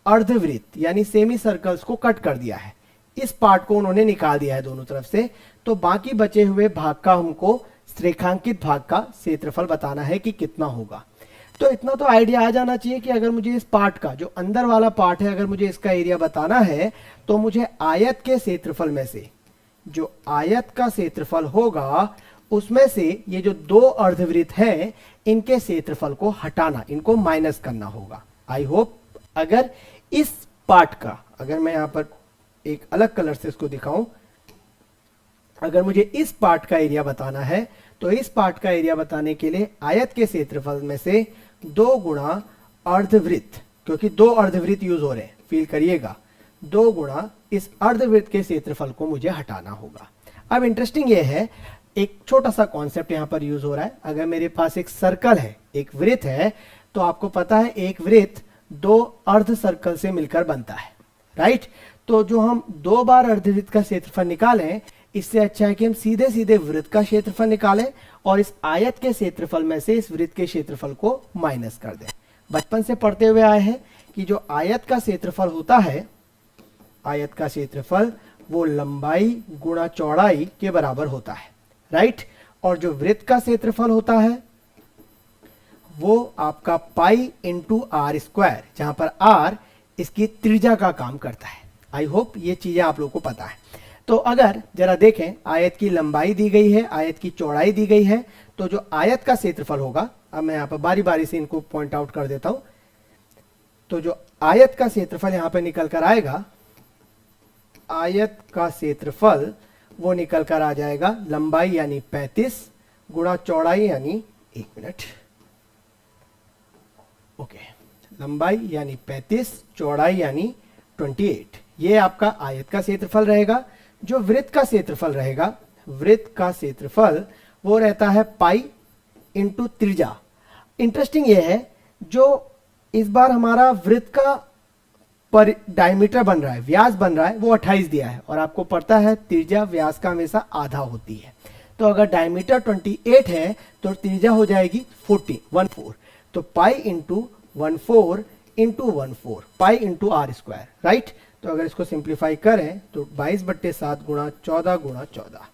अर्धवृत्त यानी सेमी सर्कल्स को कट कर दिया है। इस पार्ट को उन्होंने निकाल दिया है दोनों तरफ से, तो बाकी बचे हुए भाग का हमको रेखांकित भाग का क्षेत्रफल बताना है कि कितना होगा। तो इतना तो आइडिया आ जाना चाहिए कि अगर मुझे इस पार्ट का जो अंदर वाला पार्ट है, अगर मुझे इसका एरिया बताना है तो मुझे आयत के क्षेत्रफल में से जो आयत का क्षेत्रफल होगा उसमें से ये जो दो अर्धवृत्त है इनके क्षेत्रफल को हटाना, इनको माइनस करना होगा। आई होप अगर इस पार्ट का, अगर मैं यहां पर एक अलग कलर से इसको दिखाऊं, अगर मुझे इस पार्ट का एरिया बताना है तो इस पार्ट का एरिया बताने के लिए आयत के क्षेत्रफल में से 2 गुणा अर्धवृत्त, क्योंकि 2 अर्धवृत्त यूज हो रहे हैं, फील करिएगा, 2 गुणा इस अर्धवृत्त के क्षेत्रफल को मुझे हटाना होगा। अब इंटरेस्टिंग ये है, एक छोटा सा कॉन्सेप्ट यहां पर यूज हो रहा है। अगर मेरे पास एक सर्कल है, एक वृत्त है, तो आपको पता है एक वृत्त 2 अर्ध सर्कल से मिलकर बनता है, राइट। तो जो हम 2 बार अर्धवृत्त का क्षेत्रफल निकालें, इससे अच्छा है कि हम सीधे सीधे वृत्त का क्षेत्रफल निकालें और इस आयत के क्षेत्रफल में से इस वृत्त के क्षेत्रफल को माइनस कर दें। बचपन से पढ़ते हुए आए हैं कि जो आयत का क्षेत्रफल होता है, आयत का क्षेत्रफल वो लंबाई गुणा चौड़ाई के बराबर होता है, राइट। और जो वृत्त का क्षेत्रफल होता है वो आपका पाई इंटू आर स्क्वायर, जहां पर आर इसकी त्रिज्या का काम करता है। आई होप ये चीजें आप लोगों को पता है। तो अगर जरा देखें, आयत की लंबाई दी गई है, आयत की चौड़ाई दी गई है, तो जो आयत का क्षेत्रफल होगा, अब मैं यहां पर बारी बारी से इनको पॉइंट आउट कर देता हूं, तो जो आयत का क्षेत्रफल यहां पर निकल कर आएगा, आयत का क्षेत्रफल वो निकल कर आ जाएगा लंबाई यानी 35 गुणा चौड़ाई यानी, एक मिनट, ओके, लंबाई यानी 35, चौड़ाई यानी 28। ये आपका आयत का क्षेत्रफल रहेगा। जो वृत्त का क्षेत्रफल रहेगा, वृत्त का क्षेत्रफल वो रहता है पाई इंटू त्रिज्या। इंटरेस्टिंग ये है, जो इस बार हमारा वृत्त का पर डायमीटर बन रहा है, व्यास बन रहा है, वो 28 दिया है, और आपको पता है त्रिज्या व्यास का हमेशा आधा होती है। तो अगर डायमीटर 28 है तो त्रिज्या हो जाएगी 14, तो pi into 14 into 14, pi into are square, right. तो अगर इसको सिंप्लीफाई करें तो 22/7 गुणा 14 गुणा 14,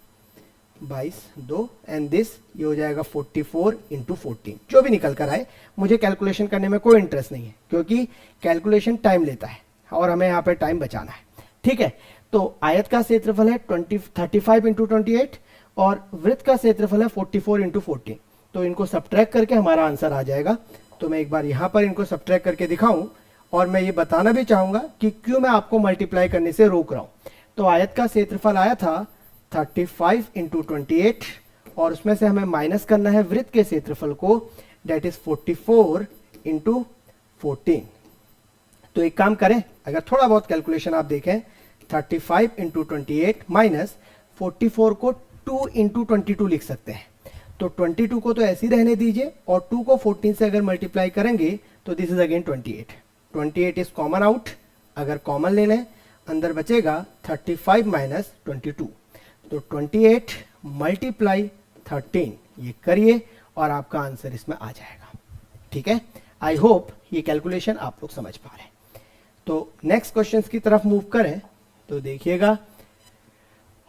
22 2, एंड दिस ये हो जाएगा 44 इंटू 14, जो भी निकल कर आए। मुझे कैलकुलेशन करने में कोई इंटरेस्ट नहीं है, क्योंकि कैलकुलेशन टाइम लेता है और हमें यहाँ पे टाइम बचाना है, ठीक है। तो आयत का क्षेत्रफल है 35 इंटू 28 और वृत्त का क्षेत्रफल है 44 इंटू 14। तो इनको सब्ट्रैक्ट करके हमारा आंसर आ जाएगा। तो मैं एक बार यहाँ पर इनको सब्ट्रैक्ट करके दिखाऊं, और मैं ये बताना भी चाहूंगा कि क्यों मैं आपको मल्टीप्लाई करने से रोक रहा हूं। तो आयत का क्षेत्रफल आया था 35 इंटू 28, और उसमें से हमें माइनस करना है वृत्त के क्षेत्रफल को, डेट इज 44 इंटू 14। तो एक काम करें, अगर थोड़ा बहुत कैलकुलेशन आप देखें, 35 इंटू 28 माइनस 44 को 2 इंटू 22 लिख सकते हैं। तो 22 को तो ऐसे ही रहने दीजिए, और 2 को 14 से अगर मल्टीप्लाई करेंगे तो this is again 28 is common out. अगर कॉमन ले लें, अंदर बचेगा 35 माइनस 22। तो 28 मल्टीप्लाई 13 ये करिए और आपका आंसर इसमें आ जाएगा। ठीक है, आई होप ये कैलकुलेशन आप लोग समझ पा रहे हैं। तो नेक्स्ट क्वेश्चन की तरफ मूव करें तो देखिएगा।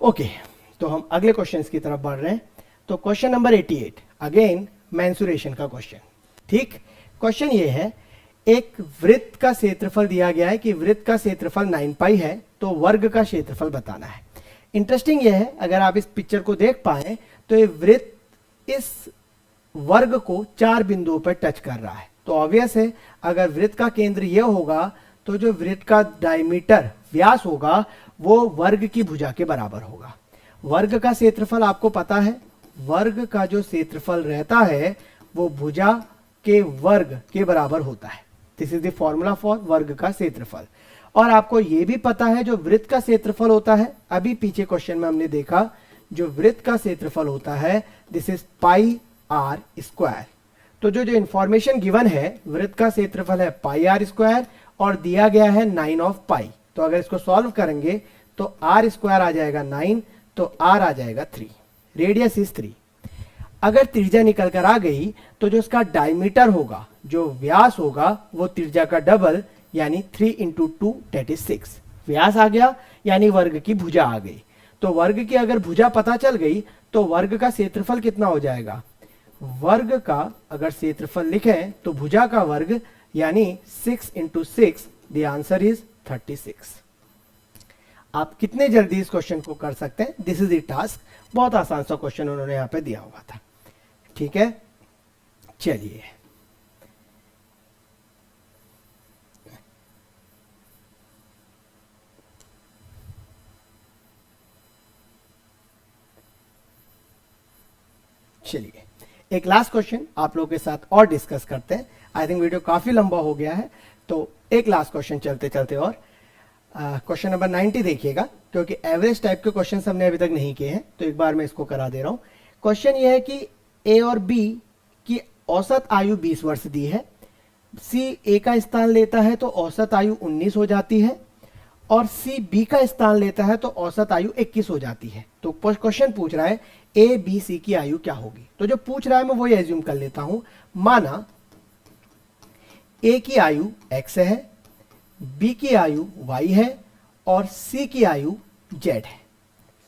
ओके, तो हम अगले क्वेश्चन की तरफ बढ़ रहे हैं। तो क्वेश्चन नंबर 88 अगेन मेंसुरेशन का क्वेश्चन। ठीक, क्वेश्चन ये है, एक वृत्त का क्षेत्रफल दिया गया है कि वृत्त का क्षेत्रफल 9 पाई है, तो वर्ग का क्षेत्रफल बताना है। इंटरेस्टिंग ये है, अगर आप इस पिक्चर को देख पाए तो ये वृत्त इस वर्ग को 4 बिंदुओं पर टच कर रहा है। तो ऑब्वियस है, अगर वृत्त का केंद्र ये होगा तो जो वृत्त का डायमीटर व्यास होगा वो वर्ग की भुजा के बराबर होगा। वर्ग का क्षेत्रफल आपको पता है, वर्ग का जो क्षेत्रफल रहता है वो भुजा के वर्ग के बराबर होता है। This is the formula for वर्ग का क्षेत्रफल। और आपको ये भी पता है जो वृत्त का क्षेत्रफल होता है, अभी पीछे क्वेश्चन में हमने देखा, जो वृत्त का क्षेत्रफल होता है this is pi are square. तो जो इंफॉर्मेशन गिवन है, वृत्त का क्षेत्रफल है पाई आर स्क्वायर और दिया गया है 9 ऑफ पाई। तो अगर इसको सॉल्व करेंगे तो आर स्क्वायर आ जाएगा 9, तो आर आ जाएगा 3, रेडियस इज 3। अगर त्रिज्या निकल कर आ गई तो जो इसका डायमीटर होगा, जो व्यास होगा, वो त्रिज्या का डबल यानी 3 इंटू 2 दैट इज 6। व्यास आ गया यानी वर्ग की भुजा आ गई। तो वर्ग की अगर भुजा पता चल गई तो वर्ग का क्षेत्रफल कितना हो जाएगा? वर्ग का अगर क्षेत्रफल लिखें तो भुजा का वर्ग यानी 6 इंटू 6, द आंसर इज 36। आप कितने जल्दी इस क्वेश्चन को कर सकते हैं? This is the task. बहुत आसान सा क्वेश्चन उन्होंने यहां पे दिया हुआ था। ठीक है, चलिए चलिए एक लास्ट क्वेश्चन आप लोगों के साथ और डिस्कस करते हैं। आई थिंक वीडियो काफी लंबा हो गया है, तो एक लास्ट क्वेश्चन चलते चलते और क्वेश्चन नंबर 90 देखिएगा, क्योंकि एवरेज टाइप के क्वेश्चन हमने अभी तक नहीं किए हैं, तो एक बार मैं इसको करा दे रहा हूं। क्वेश्चन ये है कि ए और बी की औसत आयु 20 वर्ष दी है। सी ए का स्थान लेता है तो औसत आयु 19 हो जाती है, और सी बी का स्थान लेता है तो औसत आयु 21 हो जाती है। तो क्वेश्चन पूछ रहा है ए बी सी की आयु क्या होगी। तो जो पूछ रहा है मैं वही एज्यूम कर लेता हूं। माना ए की आयु x है, बी की आयु y है और सी की आयु z है।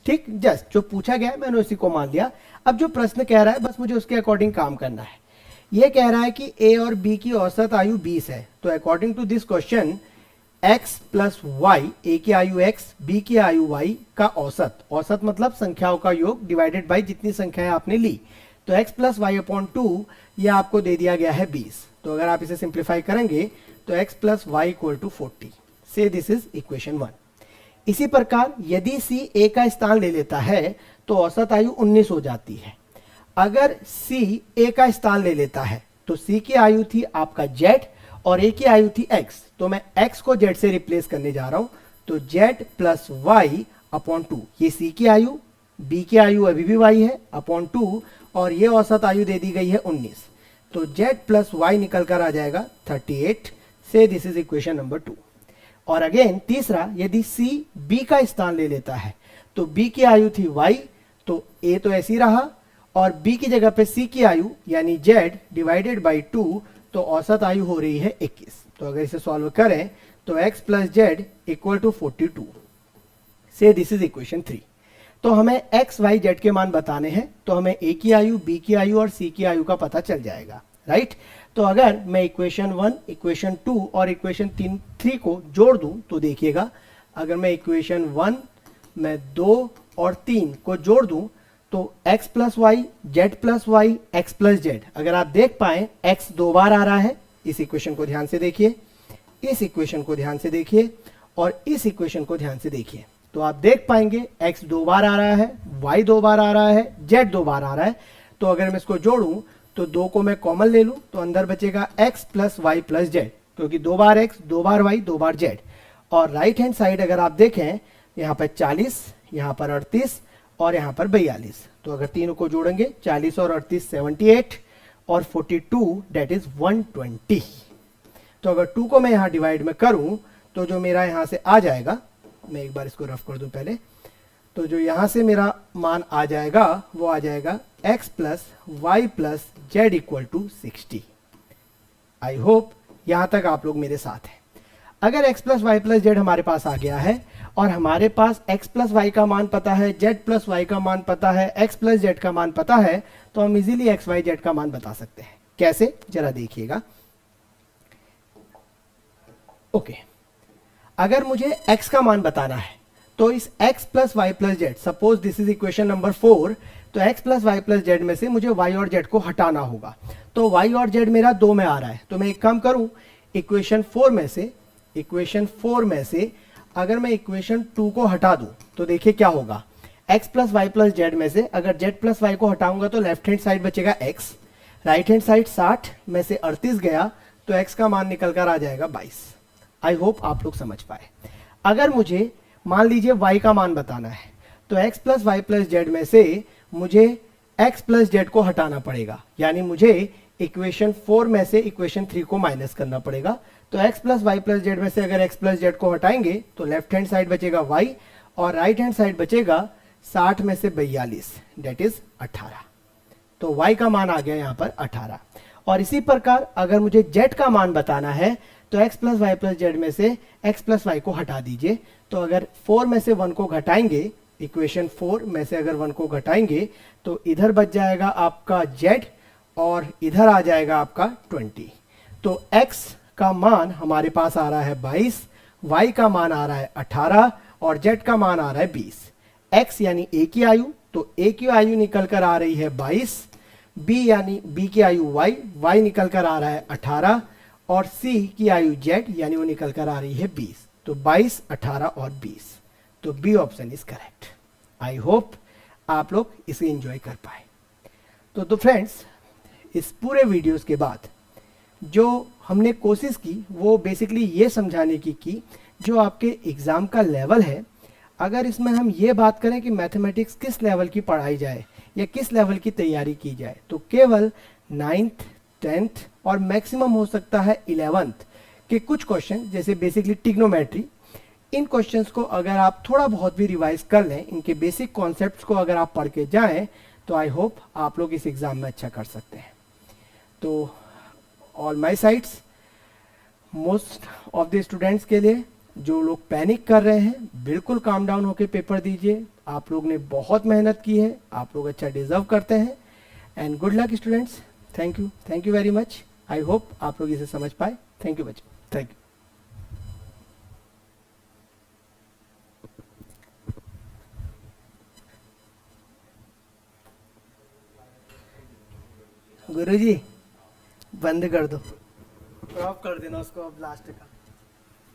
ठीक, जस्ट जो पूछा गया है मैंने उसी को मान लिया। अब जो प्रश्न कह रहा है बस मुझे उसके अकॉर्डिंग काम करना है। यह कह रहा है कि ए और बी की औसत आयु 20 है, तो according to this question x plus y, A की आयु x, बी की आयु y का औसत, औसत मतलब संख्याओं का योग डिवाइडेड बाई जितनी संख्याएं आपने ली, तो x प्लस वाई अपॉन 2 यह आपको दे दिया गया है 20। तो अगर आप इसे सिंप्लीफाई करेंगे तो x plus y equal to 40। से दिस इज इक्वेशन 1। इसी प्रकार यदि c a का स्थान ले लेता है तो औसत आयु 19 हो जाती है। अगर c a का स्थान ले लेता है तो c की आयु थी आपका z और a की आयु थी x, तो मैं x को z से रिप्लेस करने जा रहा हूं, तो z प्लस वाई अपॉन 2, ये c की आयु, b की आयु अभी भी y है अपॉन 2, और ये औसत आयु दे दी गई है 19, तो z प्लस वाई निकल कर आ जाएगा 38। से दिस इज इक्वेशन नंबर 2। और अगेन तीसरा, यदि c b का स्थान ले लेता है तो b की आयु थी y, तो a तो ऐसी रहा, और b की जगह पे c की आयु यानी z डिवाइडेड बाई 2, तो औसत आयु हो रही है 21। तो अगर इसे सॉल्व करें तो x plus z equal to 42। से दिस इज इक्वेशन 3। तो हमें x y z के मान बताने हैं, तो हमें a की आयु, b की आयु और c की आयु का पता चल जाएगा, राइट। तो अगर मैं इक्वेशन 1, इक्वेशन 2 और इक्वेशन 3 को जोड़ दूं तो देखिएगा, अगर मैं इक्वेशन 1 में 2 और 3 को जोड़ दूं तो x plus y, z plus y, x plus z, अगर आप देख पाए x 2 बार आ रहा है। इस इक्वेशन को ध्यान से देखिए, इस इक्वेशन को ध्यान से देखिए और इस इक्वेशन को ध्यान से देखिए, तो आप देख पाएंगे x 2 बार आ रहा है, y 2 बार आ रहा है, z 2 बार आ रहा है। तो अगर मैं इसको जोड़ूं तो 2 को मैं कॉमन ले लूं तो अंदर बचेगा x plus y plus z, क्योंकि 2 बार x, 2 बार y, 2 बार z। और राइट हैंड साइड अगर आप देखें, यहाँ पर 40, यहाँ पर 38 और यहाँ पर 42, तो अगर तीनों को जोड़ेंगे 40 और 38 78 और 42 डेट इज 120। तो अगर 2 को मैं यहाँ डिवाइड में करूं तो जो मेरा यहाँ से आ जाएगा, मैं एक बार इसको रफ कर दूं पहले, तो जो यहाँ से मेरा मान आ जाएगा वो आ जाएगा x plus y plus z equal to 60। I hope यहाँ तक आप लोग मेरे साथ हैं। अगर x plus y plus z हमारे पास आ गया है और हमारे पास x प्लस वाई का मान पता है, z प्लस वाई का मान पता है, x प्लस जेड का मान पता है, तो हम इजीली x वाई जेड का मान बता सकते हैं। कैसे, जरा देखिएगा। ओके, अगर मुझे x का मान बताना है तो इस x plus y plus z, suppose this is equation number 4, तो x plus y plus z में से मुझे y और z को हटाना होगा। तो y और z मेरा 2 में आ रहा है, तो मैं एक काम करूं, इक्वेशन 4 में से अगर मैं इक्वेशन 2 को हटा दूं तो देखिए क्या होगा। x plus y plus z में से अगर z प्लस वाई को हटाऊंगा तो लेफ्ट हैंड साइड बचेगा x, राइट हैंड साइड 60 में से 38 गया तो x का मान निकल कर आ जाएगा 22। आई होप आप लोग समझ पाए। अगर मुझे मान लीजिए y का मान बताना है तो x plus y plus z में से मुझे x प्लस जेड को हटाना पड़ेगा, यानी मुझे इक्वेशन 4 में से इक्वेशन 3 को माइनस करना पड़ेगा। तो x plus y plus z में से अगर x प्लस जेड को हटाएंगे तो लेफ्ट हैंड साइड बचेगा y और राइट हैंड साइड बचेगा 60 में से 42, डेट इज 18। तो y का मान आ गया यहाँ पर 18। और इसी प्रकार अगर मुझे z का मान बताना है तो x plus y plus z में से x प्लस वाई को हटा दीजिए। तो अगर 4 में से 1 को घटाएंगे, इक्वेशन 4 में से अगर 1 को घटाएंगे तो इधर बच जाएगा आपका z और इधर आ जाएगा आपका 20। तो x का मान हमारे पास आ रहा है 22, y का मान आ रहा है 18 और z का मान आ रहा है 20। x यानी a की आयु, तो a की आयु निकल कर आ रही है 22, b यानी b की आयु y निकल कर आ रहा है 18 और c की आयु z यानी वो निकल कर आ रही है 20। तो 22, 18 और 20। तो B option is correct. I hope आप लोग इसे एंजॉय कर पाए। तो फ्रेंड्स, इस पूरे वीडियोस के बाद जो हमने कोशिश की वो बेसिकली ये समझाने की जो आपके एग्ज़ाम का लेवल है, अगर इसमें हम ये बात करें कि मैथमेटिक्स किस लेवल की पढ़ाई जाए या किस लेवल की तैयारी की जाए, तो केवल 9th 10th और मैक्सिमम हो सकता है 11th के कुछ क्वेश्चन, जैसे बेसिकली टिग्नोमेट्री, इन क्वेश्चंस को अगर आप थोड़ा बहुत भी रिवाइज कर लें, इनके बेसिक कॉन्सेप्ट्स को अगर आप पढ़ के जाएं, तो आई होप आप लोग इस एग्ज़ाम में अच्छा कर सकते हैं। तो all my sides, most of the students के लिए जो लोग पैनिक कर रहे हैं, बिल्कुल काम डाउन होकर पेपर दीजिए। आप लोग ने बहुत मेहनत की है, आप लोग अच्छा डिजर्व करते हैं। And good luck students. Thank you very much. I hope आप लोग इसे समझ पाए। थैंक यू बच्चों, थैंक यू। गुरुजी बंद कर दो, ड्रॉप कर देना उसको अब लास्ट का।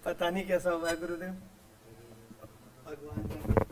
पता नहीं कैसा हुआ है गुरुदेव, भगवान।